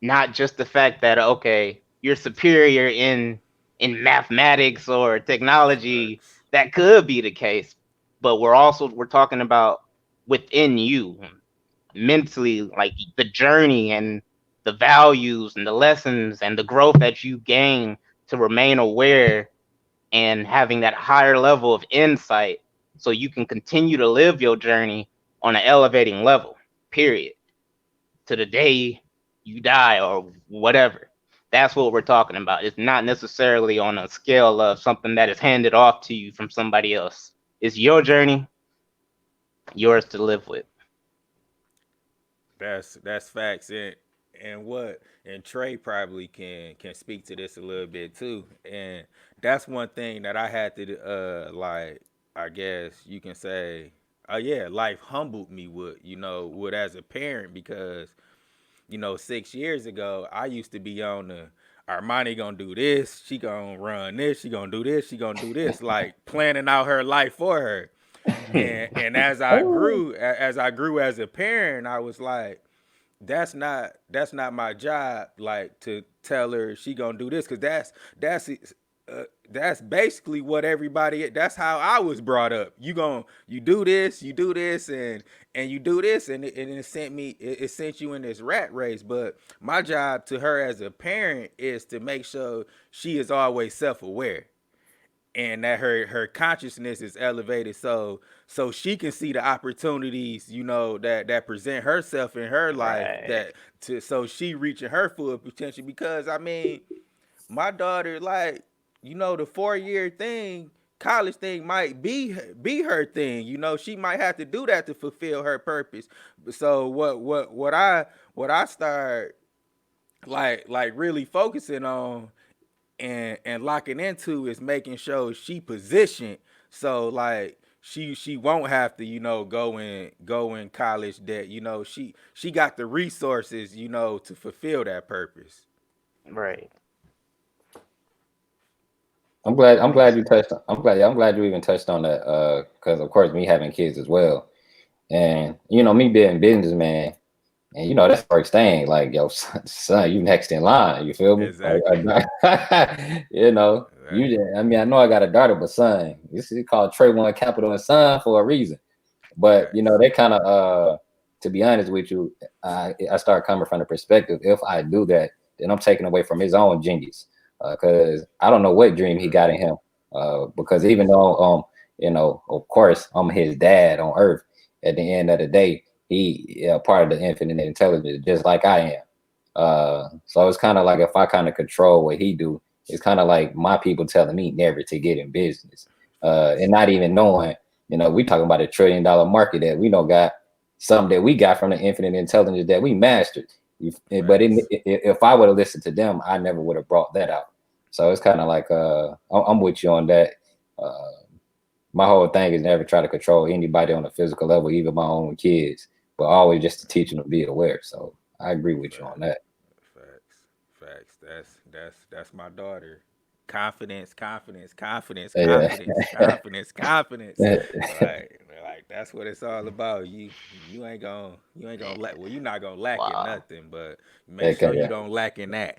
not just the fact that okay, you're superior in mathematics or technology. Facts. That could be the case, but we're talking about within you mentally, like the journey and the values and the lessons and the growth that you gain to remain aware and having that higher level of insight so you can continue to live your journey on an elevating level, period, to the day you die or whatever. That's what we're talking about. It's not necessarily on a scale of something that is handed off to you from somebody else. It's your journey, yours to live with. That's facts. And Trey probably can speak to this a little bit too. And that's one thing that I had to like, I guess you can say, oh yeah, life humbled me with as a parent, because 6 years ago I used to be on the Armani gonna do this, she gonna run this, she gonna do this, she gonna do this, like planning out her life for her. And as I grew as a parent, I was like, that's not my job, like to tell her she gonna do this, because that's basically what everybody, that's how I was brought up. You do this, and you do this, and it sent you in this rat race. But my job to her as a parent is to make sure she is always self-aware. and that her consciousness is elevated, so she can see the opportunities, that present herself in her life, Right. that to so she reaching her full potential. Because I mean, my daughter, like, the 4 year thing, college thing might be her thing. She might have to do that to fulfill her purpose. So what I start, like really focusing on and locking into is making sure she positioned, so like she won't have to, go in college debt. She got the resources, to fulfill that purpose. Right. I'm glad you touched on, I'm glad you even touched on that, because of course me having kids as well, and me being businessman, and that's the first thing, like, yo, son, you next in line, you feel me? Exactly. Exactly. I mean, I know I got a daughter, but son, this is called Trey One Capital and Son for a reason. But Facts. they kind of, to be honest with you, I start coming from the perspective, if I do that, then I'm taking away from his own genius, because I don't know what dream he got in him. Because even Facts. though, of course, I'm his dad on earth, at the end of the day, he, part of the infinite intelligence, just like I am. So it's kind of like, if I kind of control what he do, it's kind of like my people telling me never to get in business, and Facts. not even knowing, we talking about $1 trillion market that we don't got, something that we got from the infinite intelligence that we mastered. But Facts. if I would have listened to them, I never would have brought that out. So it's kind of like, I'm with you on that. Uh, my whole thing is never try to control anybody on a physical level, even my own kids, but always just to teach them to be aware. So I agree with you on Facts. that. Facts. Facts. That's my daughter. Confidence, confidence, confidence, Yeah. confidence, confidence, confidence. Like that's what it's all about. You ain't gonna lack. Well, you're not gonna lack in Wow. nothing, but make sure you Okay. don't lack in that.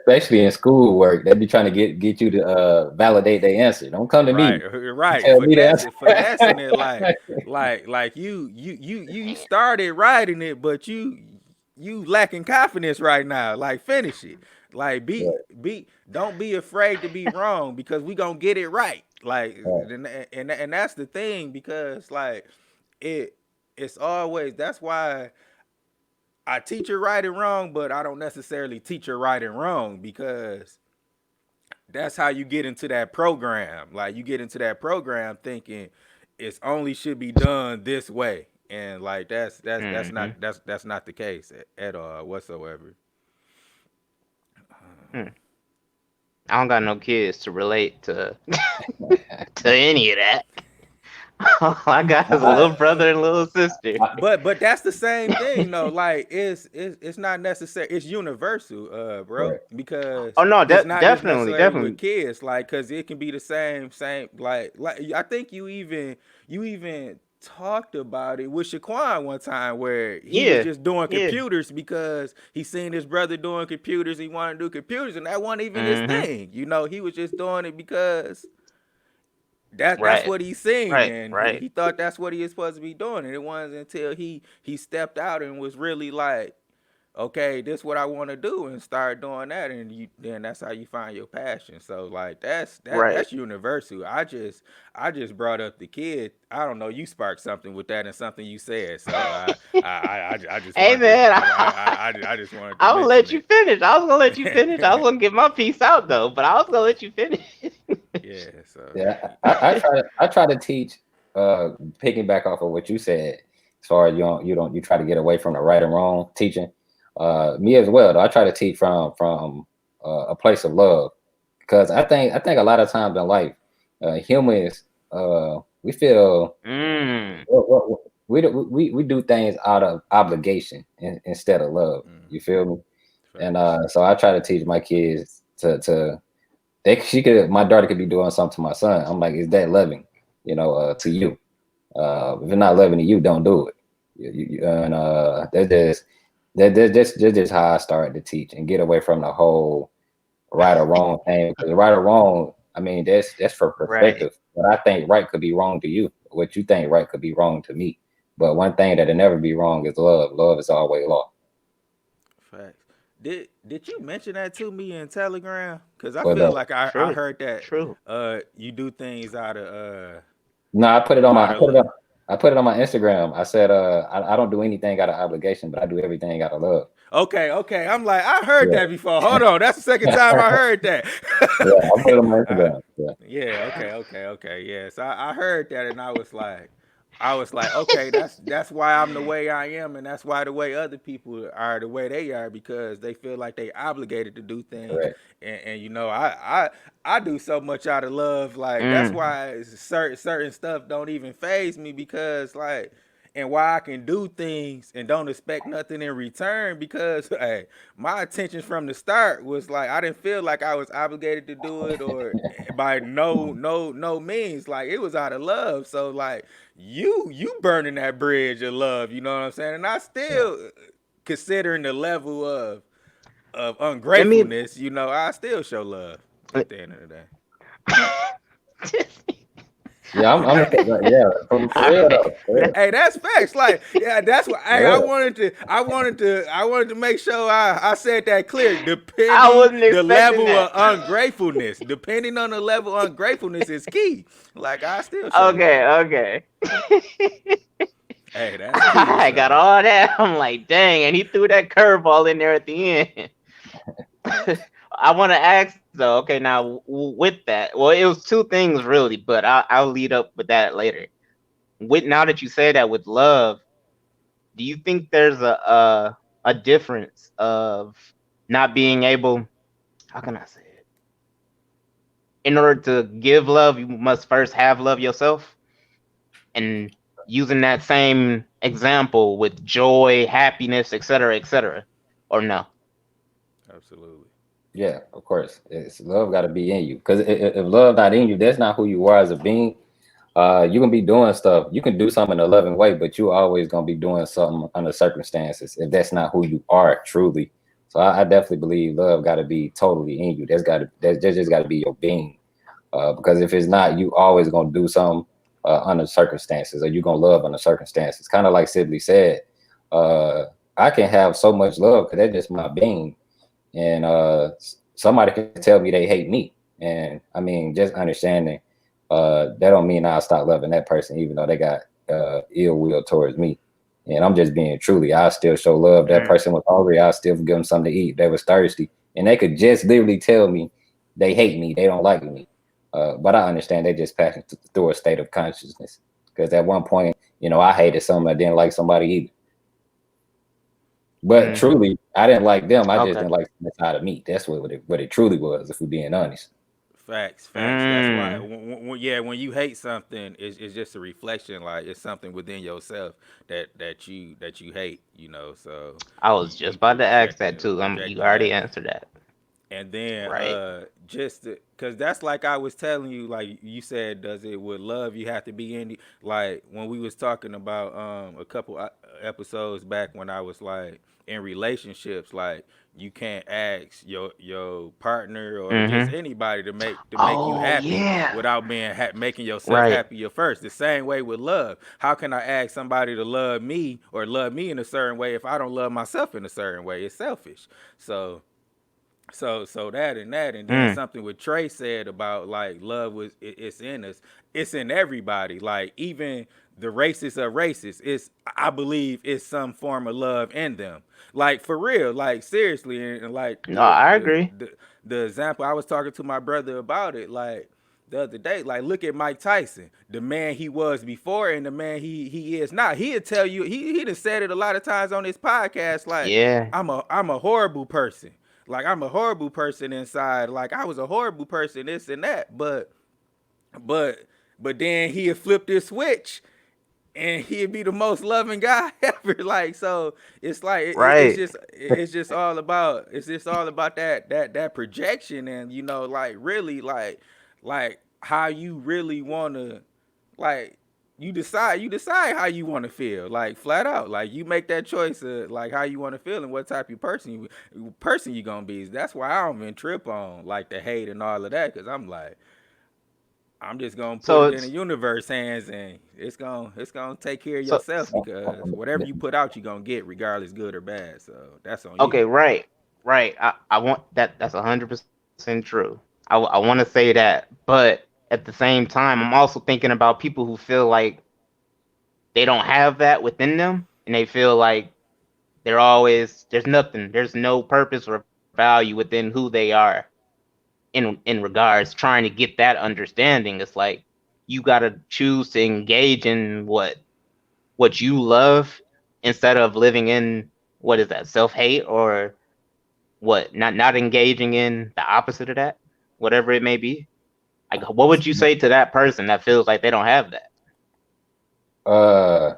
Especially in school work, they be trying to get you to, validate their answer. Don't come to Right, me. right. Tell me the answer. Finessing it, like you started writing it, but you lacking confidence right now. Like, finish it. Like, don't be afraid to be wrong, because we gonna get it right. Like, Right, and that's the thing, because like it it's always, that's why I teach her right and wrong, but I don't necessarily teach her right and wrong, because that's how you get into that program. Like, you get into that program thinking it's only should be done this way, and like Mm-hmm. that's not the case at all whatsoever. Hmm. I don't got no kids to relate to to any of that. All I got is a I, little brother and little sister. I, But that's the same thing though. Like, it's not necessary. It's universal, bro. right. Oh Because no, it's not just definitely, necessarily with definitely. kids. Like, cause it can be the same. Like I think you even talked about it with Shaquan one time, where he was Yeah, just doing yeah. computers because he seen his brother doing computers. He wanted to do computers, and that wasn't even his Mm-hmm. thing. He was just doing it because that's Right, what he's seen, right, and he, right, he thought that's what he was supposed to be doing. And it wasn't until he stepped out and was really like, okay, this is what I want to do, and start doing that, and then that's how you find your passion. So like, right. that's universal. I just brought up the kid. I don't know, you sparked something with that, and something you said, so I just Hey wanted to man, I just wanted to I will mention let you finish. I was gonna let you finish. I was it. gonna get my piece out though, but I was gonna let you finish. Yeah, so Yeah, I try to teach, picking back off of what you said, as far as you try to get away from the right and wrong teaching. Me as well, though. I try to teach from a place of love, because I think a lot of times in life, humans, we feel, Mm, we do things out of obligation, instead of love. You mhm, feel me? And facts. so I try to teach my kids to my daughter could be doing something to my son. I'm like, is that loving? To you. If you're not loving to you, don't do it. And that's just how I started to teach and get away from the whole right or wrong thing. Because right or wrong, I mean, that's for right, perspective. What I think right could be wrong to you. What you think right could be wrong to me. But one thing that'll never be wrong is love. Love is always law. Facts. Did you mention that to me in Telegram? Cause I What feel up? like I True. heard that True. you do things No, I put it on my out I of put it on I put it on my Instagram. I said I don't do anything out of obligation, but I do everything out of love. okay. I'm like, I heard Yeah. that before. Hold on, that's the second time I heard that. Yeah, I put it on my I, Instagram. Yeah. yeah, okay. Yes, I heard that, and I was like, okay, that's why I'm the way I am, and that's why the way other people are the way they are because they feel like they obligated to do things, Correct. and I do so much out of love, like that's Mm. why certain stuff don't even phase me because like and why I can do things and don't expect nothing in return because hey, my intentions from the start was like I didn't feel like I was obligated to do it or by no means like it was out of love. So like you burning that bridge of love, you know what I'm saying? And I Yeah. still considering the level of Let me. ungratefulness, you know, I still show love at the end of the day. Yeah, yeah, for All real right. though. For real. Hey, that's facts. Like, yeah, that's what. Hey, For real. I wanted to make sure I said that clear. I Depending wasn't the expecting level that. of ungratefulness, depending on the level of ungratefulness is key. Like, I still show Okay. love. Okay. Hey, that's key. I got So, all that. I'm like, dang, and he threw that curveball in there at the end. I want to ask though. Okay, now with that, well, it was two things really, but I'll lead up with that later. With now that you say that with love, do you think there's a difference of not being able? How can I say it? In order to give love, you must first have love yourself, and using that same example with joy, happiness, etc., or no? absolutely. Yeah, of course. It's love got to be in you. Because if love not in you, that's not who you are as a being. You can be doing stuff. You can do something in a loving way, but you always gonna be doing something under circumstances if that's not who you are truly. So I definitely believe love got to be totally in you. That's just got to be your being. Because if it's not, you always gonna do something under circumstances, or you gonna love under circumstances. Kind of like Sibley said, uh, I can have so much love because that's just my being, and somebody can tell me they hate me, and I mean, just understanding that don't mean I'll stop loving that person, even though they got ill will towards me. And I'm just being truly, I still show love. That Mm, person was hungry, I still give them something to eat. They was thirsty, and they could just literally tell me they hate me, they don't like me. But I understand they just passing through a state of consciousness. Because at one point, I hated someone, I didn't like somebody either. But mm, truly, I didn't like them. I just okay. didn't like the side of me. That's what it truly was, if we're being honest. Facts. That's why, Mm, yeah, when you hate something, it's just a reflection. Like it's something within yourself that you hate. You know, so I was just you about to ask that too. You projecting already that. answered that. And then Right. just because that's like I was telling you, like you said, does it with love you have to be in like when we was talking about a couple episodes back when I was like in relationships, like you can't ask your partner or just Mm-hmm. anybody to make you Oh happy yeah. without making yourself Right. happier first. The same way with love. How can I ask somebody to love me or love me in a certain way if I don't love myself in a certain way? It's selfish. So that and then Mm. something what Trey said about like love was it's in us, it's in everybody. Like even the racist of racists, it's I believe it's some form of love in them. Like for real, like seriously, and like No, I agree. the example I was talking to my brother about it, like the other day. Like, look at Mike Tyson, the man he was before and the man he is now. He'll tell you he done said it a lot of times on his podcast. Like, Yeah. I'm a horrible person. Like, I'm a horrible person inside. Like, I was a horrible person, this and that. But but then he'd flip this switch and he'd be the most loving guy ever. Like so, it's like Right. it's just all about that projection and like really like how you really want to like you decide how you want to feel like flat out like you make that choice of like how you want to feel and what type of person you gonna be. That's why I don't even trip on like the hate and all of that because I'm like I'm just gonna put So it in the it's universe hands and it's gonna take care of so yourself because whatever you put out you're gonna get regardless good or bad. So that's on you. okay, right. Right. I want that. That's 100% true. I want to say that, but at the same time, I'm also thinking about people who feel like they don't have that within them, and they feel like they're always there's nothing, there's no purpose or value within who they are in regards trying to get that understanding. It's like you got to choose to engage in what you love instead of living in what is that self hate or what not engaging in the opposite of that, whatever it may be. Like, what would you say to that person that feels like they don't have that? Uh,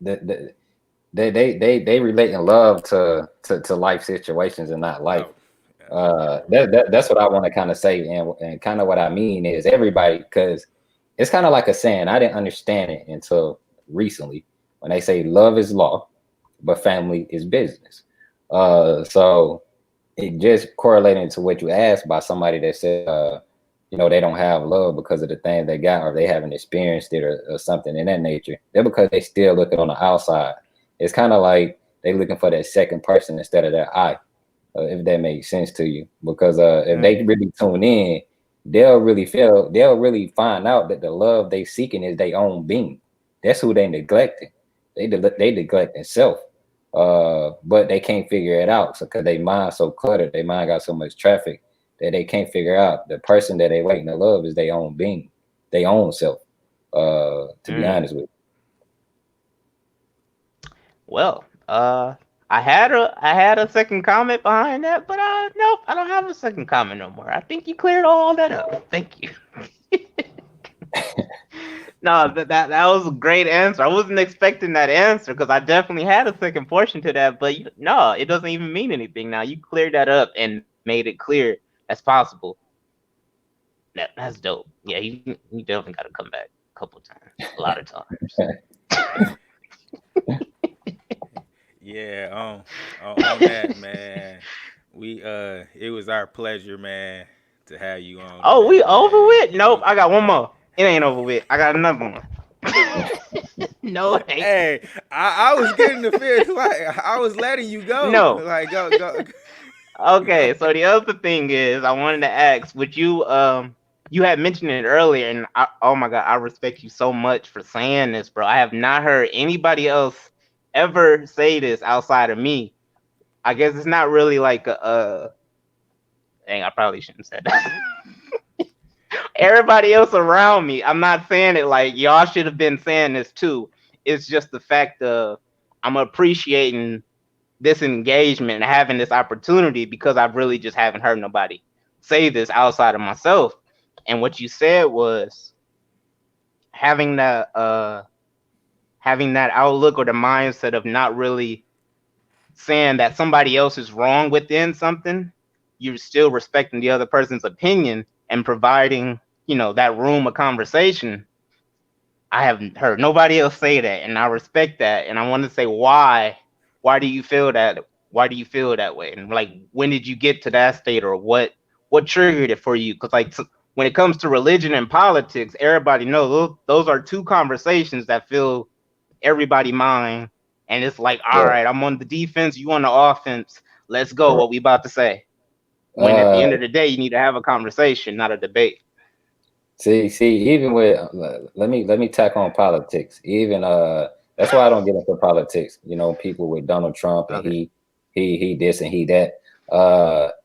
the, they relate in love to life situations and not life. Oh, absolutely. That's what I want to kind of say, and kind of what I mean is everybody, because it's kind of like a saying. I didn't understand it until recently when they say love is law, but family is business. So it just correlating to what you asked by somebody that said, they don't have love because of the things they got, or they haven't experienced it, or something in that nature. They're because they still looking on the outside. It's kind of like they looking for that second person instead of that I, if that makes sense to you. Because if Mm, they really tune in, they'll really find out that the love they seeking is their own being. That's who they neglecting. They neglecting self. But they can't figure it out. So because they mind so cluttered, they mind got so much traffic that they can't figure out the person that they waiting to love is their own being, their own self. To be mm. honest with Well, I had a second comment behind that, but nope, I don't have a second comment no more. I think you cleared all that up. Thank you. No, that was a great answer. I wasn't expecting that answer because I definitely had a second portion to that, but no, it doesn't even mean anything now. You cleared that up and made it clear as possible. That's dope. Yeah, you definitely got to come back a couple times, a lot of times. Yeah, on that, man. It was our pleasure, man, to have you on Oh, we today, over man. with? Nope, I got one more. It ain't over with. I got another one. No, it ain't. Hey, I was getting the feel like I was letting you go. No. Like go Okay, go. so the other thing is, I wanted to ask, would you had mentioned it earlier, and oh my god, I respect you so much for saying this, bro. I have not heard anybody else ever say this outside of me. I guess it's not really like dang, I probably shouldn't have said that. Everybody else around me, I'm not saying it like y'all should have been saying this too. It's just the fact of I'm appreciating this engagement and having this opportunity because I really just haven't heard nobody say this outside of myself. And what you said was having that having that outlook or the mindset of not really saying that somebody else is wrong within something. You're still respecting the other person's opinion and providing, that room of conversation. I haven't heard nobody else say that, and I respect that. And I want to say why. Why do you feel that? Why do you feel that way? And like, when did you get to that state, or what triggered it for you? Because like, when it comes to religion and politics, everybody knows those are two conversations that fill everybody mind. And it's like, all you. right, I'm on the defense, you on the offense. Let's go. Correct. What we about to say? When at the Uh, end of the day, you need to have a conversation, not a debate. see, even with let me tack on politics. Even that's why I don't get into politics. People with Donald Trump and Okay. he this and he that.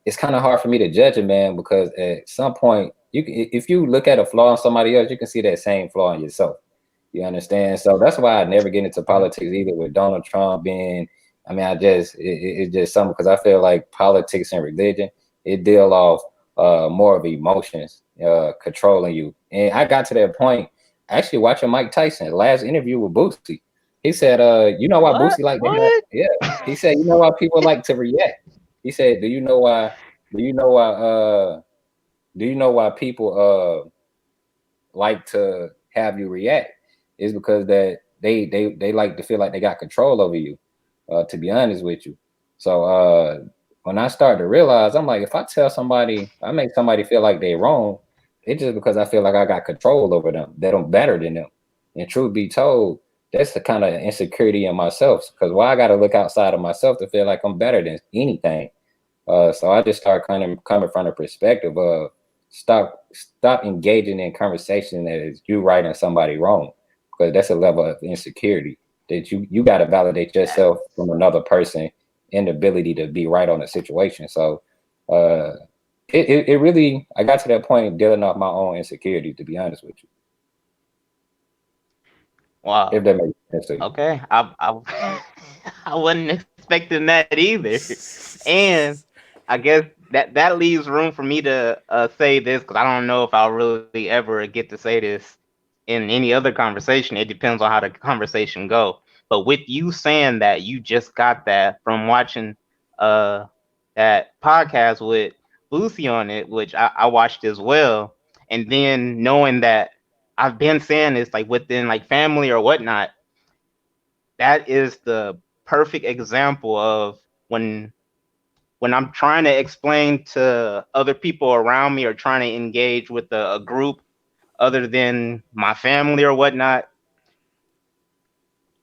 It's kind of hard for me to judge a man because at some point if you look at a flaw in somebody else, you can see that same flaw in yourself. You understand? So that's why I never get into Mhm. politics either with Donald Trump being. I mean, it's just something because I feel like politics and religion it deal off more of emotions controlling you. And I got to that point actually watching Mike Tyson last interview with Boosie. He said, "You know why What? Boosie like to have?" What? Yeah, he said, "You know why people like to react." He said, "Do you know why? Do you know why? Do you know why people like to have you react is because that they like to feel like they got control over you, to be honest with you. So when I start to realize, I'm like, if I tell somebody, I make somebody feel like they're wrong, it's just because I feel like I got control over them, that I'm better than them. And truth be told, that's the kind of insecurity in myself, because why I got to look outside of myself to feel like I'm better than anything. So I just start kind of coming from the perspective of stop engaging in conversation that is you right and somebody wrong, because that's a level of insecurity that you got to validate yourself from another person and the ability to be right on a situation. So uh, it really, I got to that point dealing off my own insecurity, to be honest with you, if Wow. that makes sense to you. Okay. I wasn't expecting that either. And I guess that leaves room for me to say this, because I don't know if I'll really ever get to say this in any other conversation. It depends on how the conversation go. But with you saying that you just got that from watching uh that podcast with Boosie on it, which I watched as well, and then knowing that I've been saying this like within like family or whatnot, that is the perfect example of when I'm trying to explain to other people around me or trying to engage with a group other than my family or whatnot,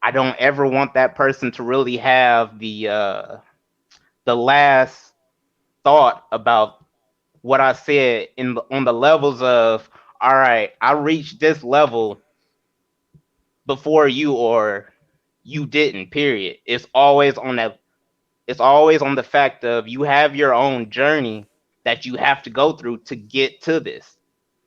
I don't ever want that person to really have the last thought about what I said on the levels of, all right, I reached this level before you, or you didn't, period. It's always on the fact of you have your own journey that you have to go through to get to this.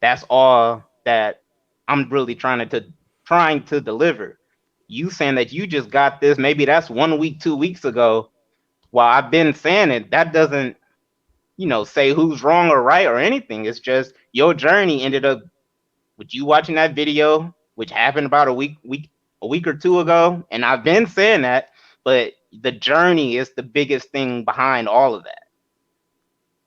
That's all that I'm really trying to deliver. You saying that you just got this, maybe that's 1 week, 2 weeks ago. While I've been saying it, that doesn't, say who's wrong or right or anything. It's just your journey ended up with you watching that video, which happened about a week or two ago. And I've been saying that, but the journey is the biggest thing behind all of that.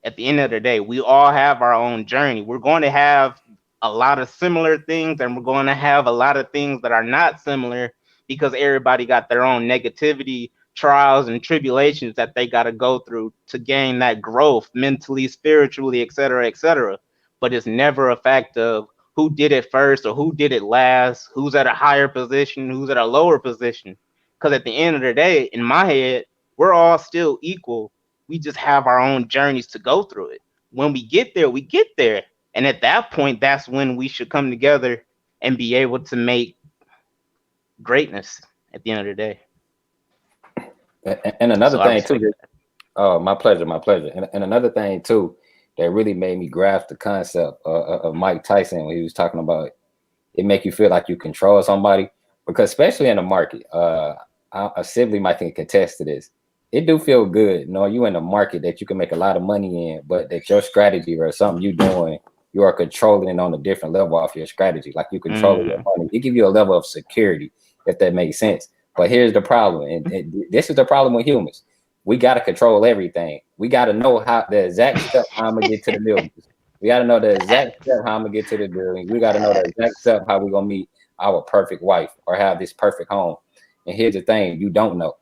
At the end of the day, we all have our own journey. We're going to have a lot of similar things, and we're going to have a lot of things that are not similar, because everybody got their own negativity, trials, and tribulations that they got to go through to gain that growth mentally, spiritually, et cetera, et cetera. But it's never a fact of who did it first or who did it last, who's at a higher position, who's at a lower position. Because at the end of the day, in my head, we're all still equal. We just have our own journeys to go through it. When we get there, we get there. And at that point, that's when we should come together and be able to make greatness at the end of the day. And another So I thing too, respect that. oh, my pleasure, my pleasure. And another thing too that really made me grasp the concept of Mike Tyson when he was talking about it make you feel like you control somebody, because especially in the market, a sibling might can contest to this. It do feel good, you in a market that you can make a lot of money in, but that your strategy or something you doing, you are controlling it on a different level off your strategy. Like you controlling your Mm, money. It give you a level of security, if that makes sense. But here's the problem, and this is the problem with humans. We got to control everything. We got to know how the exact step how I'm gonna get to the millions. We got to know the exact step how I'm gonna get to the building. We got to know the exact step how we're gonna meet our perfect wife or have this perfect home. And here's the thing: you don't know.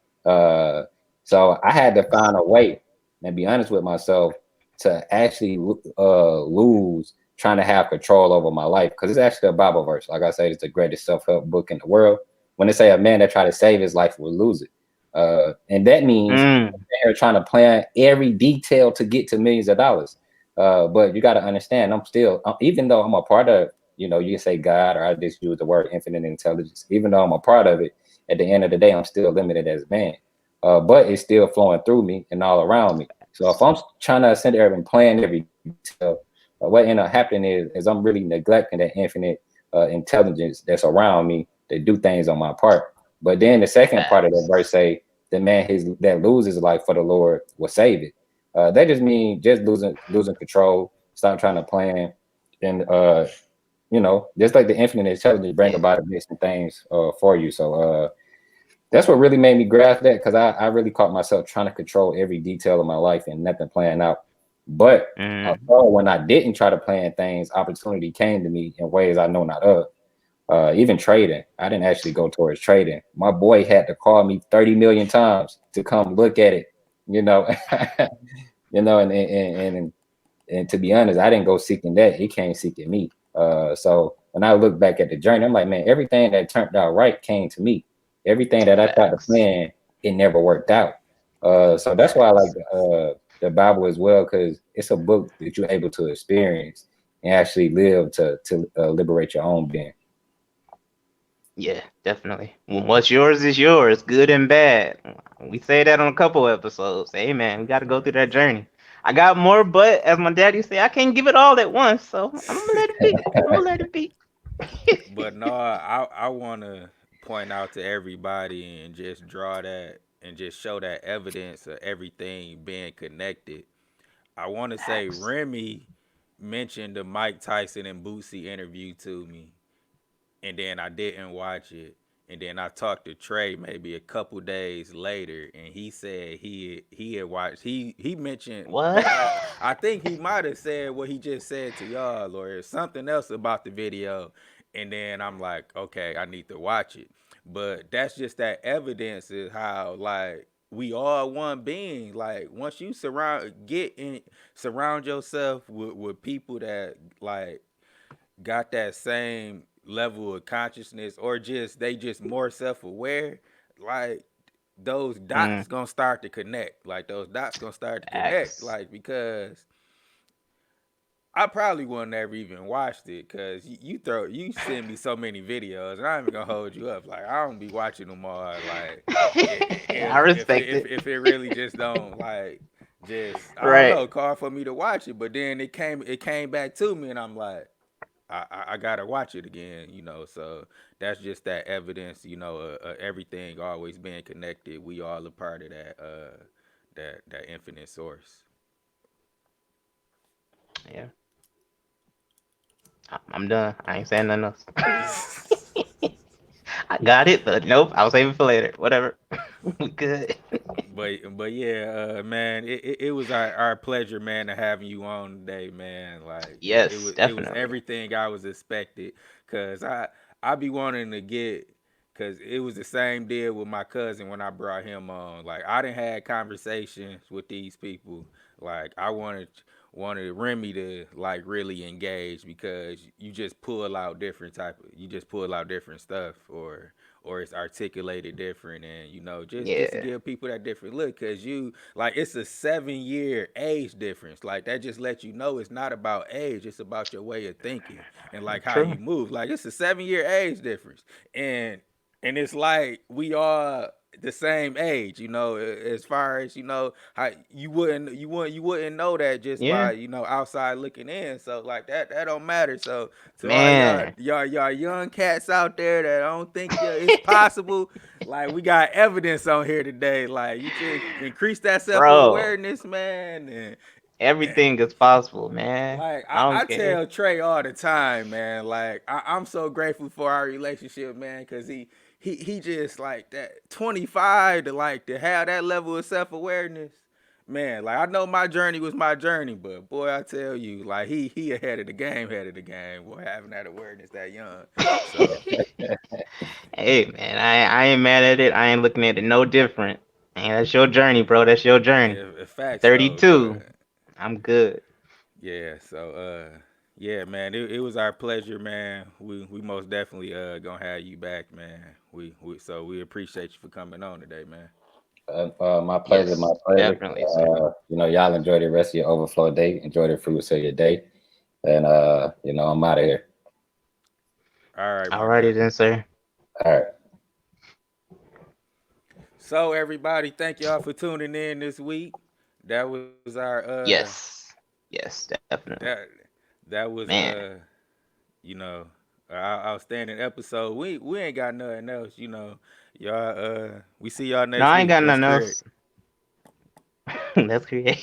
So I had to find a way and be honest with myself to actually lose trying to have control over my life, because it's actually a Bible verse. Like I said, it's the greatest self-help book in the world. When they say a man that try to save his life will lose it, and that means mm, they're trying to plan every detail to get to millions of dollars. But you got to understand, I'm still, even though I'm a part of, you can say God, or I just use the word infinite intelligence. Even though I'm a part of it, at the end of the day, I'm still limited as a man. But it's still flowing through me and all around me. So if I'm trying to sit there and plan every detail, what end up happening is I'm really neglecting that infinite intelligence that's around me to do things on my part. But then the second part of that facts. verse say, the man that loses life for the Lord will save it. That just means just losing control, stop trying to plan, and just like the infinite intelligence bring Yeah. about different things for you. So that's what really made me grasp that, because I really caught myself trying to control every detail of my life and nothing planned out. But I Mm, saw when I didn't try to plan things, opportunity came to me in ways I know not of. Even trading, I didn't actually go towards trading. My boy had to call me 30 million times to come look at it, you know, and to be honest, I didn't go seeking that. He came seeking me. So when I look back at the journey, I'm like, man, everything that turned out right came to me. Everything that I tried to facts. plan, it never worked out. So that's why I like Facts. the Bible as well, because it's a book that you're able to experience and actually live to liberate your own being. Yeah, definitely. What's yours is yours, good and bad. We say that on a couple episodes. Hey man, we got to go through that journey. I got more, but as my daddy say, I can't give it all at once, so I'm gonna let it be. I'm gonna let it be. But no, I want to point out to everybody and just draw that and just show that evidence of everything being connected. I want to say Facts. Remy mentioned the Mike Tyson and Boosie interview to me, and then I didn't watch it. And then I talked to Trey maybe a couple days later, and he said he had watched. He mentioned What? I think he might have said what he just said to y'all, or something else about the video. And then I'm like, okay, I need to watch it. But that's just that evidence is how like we all one being. Like once you surround yourself with people that like got that same level of consciousness or just they just more self-aware, like those Mm, dots gonna start to connect, like those dots gonna start to connect, facts. like because I probably wouldn't ever even watched it because you send me so many videos and I'm even gonna hold you up, like I don't be watching them all, like I respect it. if it really just don't like just I don't Right. know call for me to watch it, but then it came back to me and I'm like I gotta watch it again, So that's just that evidence, everything always being connected. We all a part of that infinite source. Yeah. I'm done. I ain't saying nothing else. I got it, but nope. I'll save it for later. Whatever. We good. But yeah, man, it was our pleasure, man, to having you on today, man. Like it Yes, was it was definitely. everything I was expected, cause I be wanting to get, cause it was the same deal with my cousin when I brought him on. Like I didn't had conversations with these people. Like I wanted Remy to like really engage because you just pull out different stuff or it's articulated different and just to Yeah. give people that different look because you like it's a 7 year age difference, like that just lets you know it's not about age, it's about your way of thinking and like how True. you move. Like it's a 7 year age difference, and it's like we all the same age, as far as how you wouldn't know that just Yeah. by outside looking in. So like that don't matter. So to all Man. y'all young cats out there that don't think it's possible, like we got evidence on here today. Like you just increase that self Bro, awareness, man, and everything is possible, man. like I I don't care. tell Trey all the time, man. Like I'm so grateful for our relationship, man, because he just like that 25 to like to have that level of self awareness, man. Like I know my journey was my journey, but boy, I tell you, like he ahead of the game, boy, having that awareness that young. So Hey, man, I ain't mad at it. I ain't looking at it no different. And that's your journey, bro. That's your journey. facts though, 32. but I'm good. yeah, so yeah, man, it was our pleasure, man. We most definitely gonna have you back, man. We appreciate you for coming on today, man. My pleasure, my Yes, pleasure. definitely, sir. Y'all enjoy the rest of your overflow day. Enjoy the fruits of your day, and I'm out of here. All right, my Alrighty guy. then, sir. All right. So everybody, thank y'all for tuning in this week. That was our Yes. Yes, definitely. that that was Man. you know outstanding episode. We ain't got nothing else, y'all we see y'all No, next I ain't week. got Let's nothing create. else. That's creative.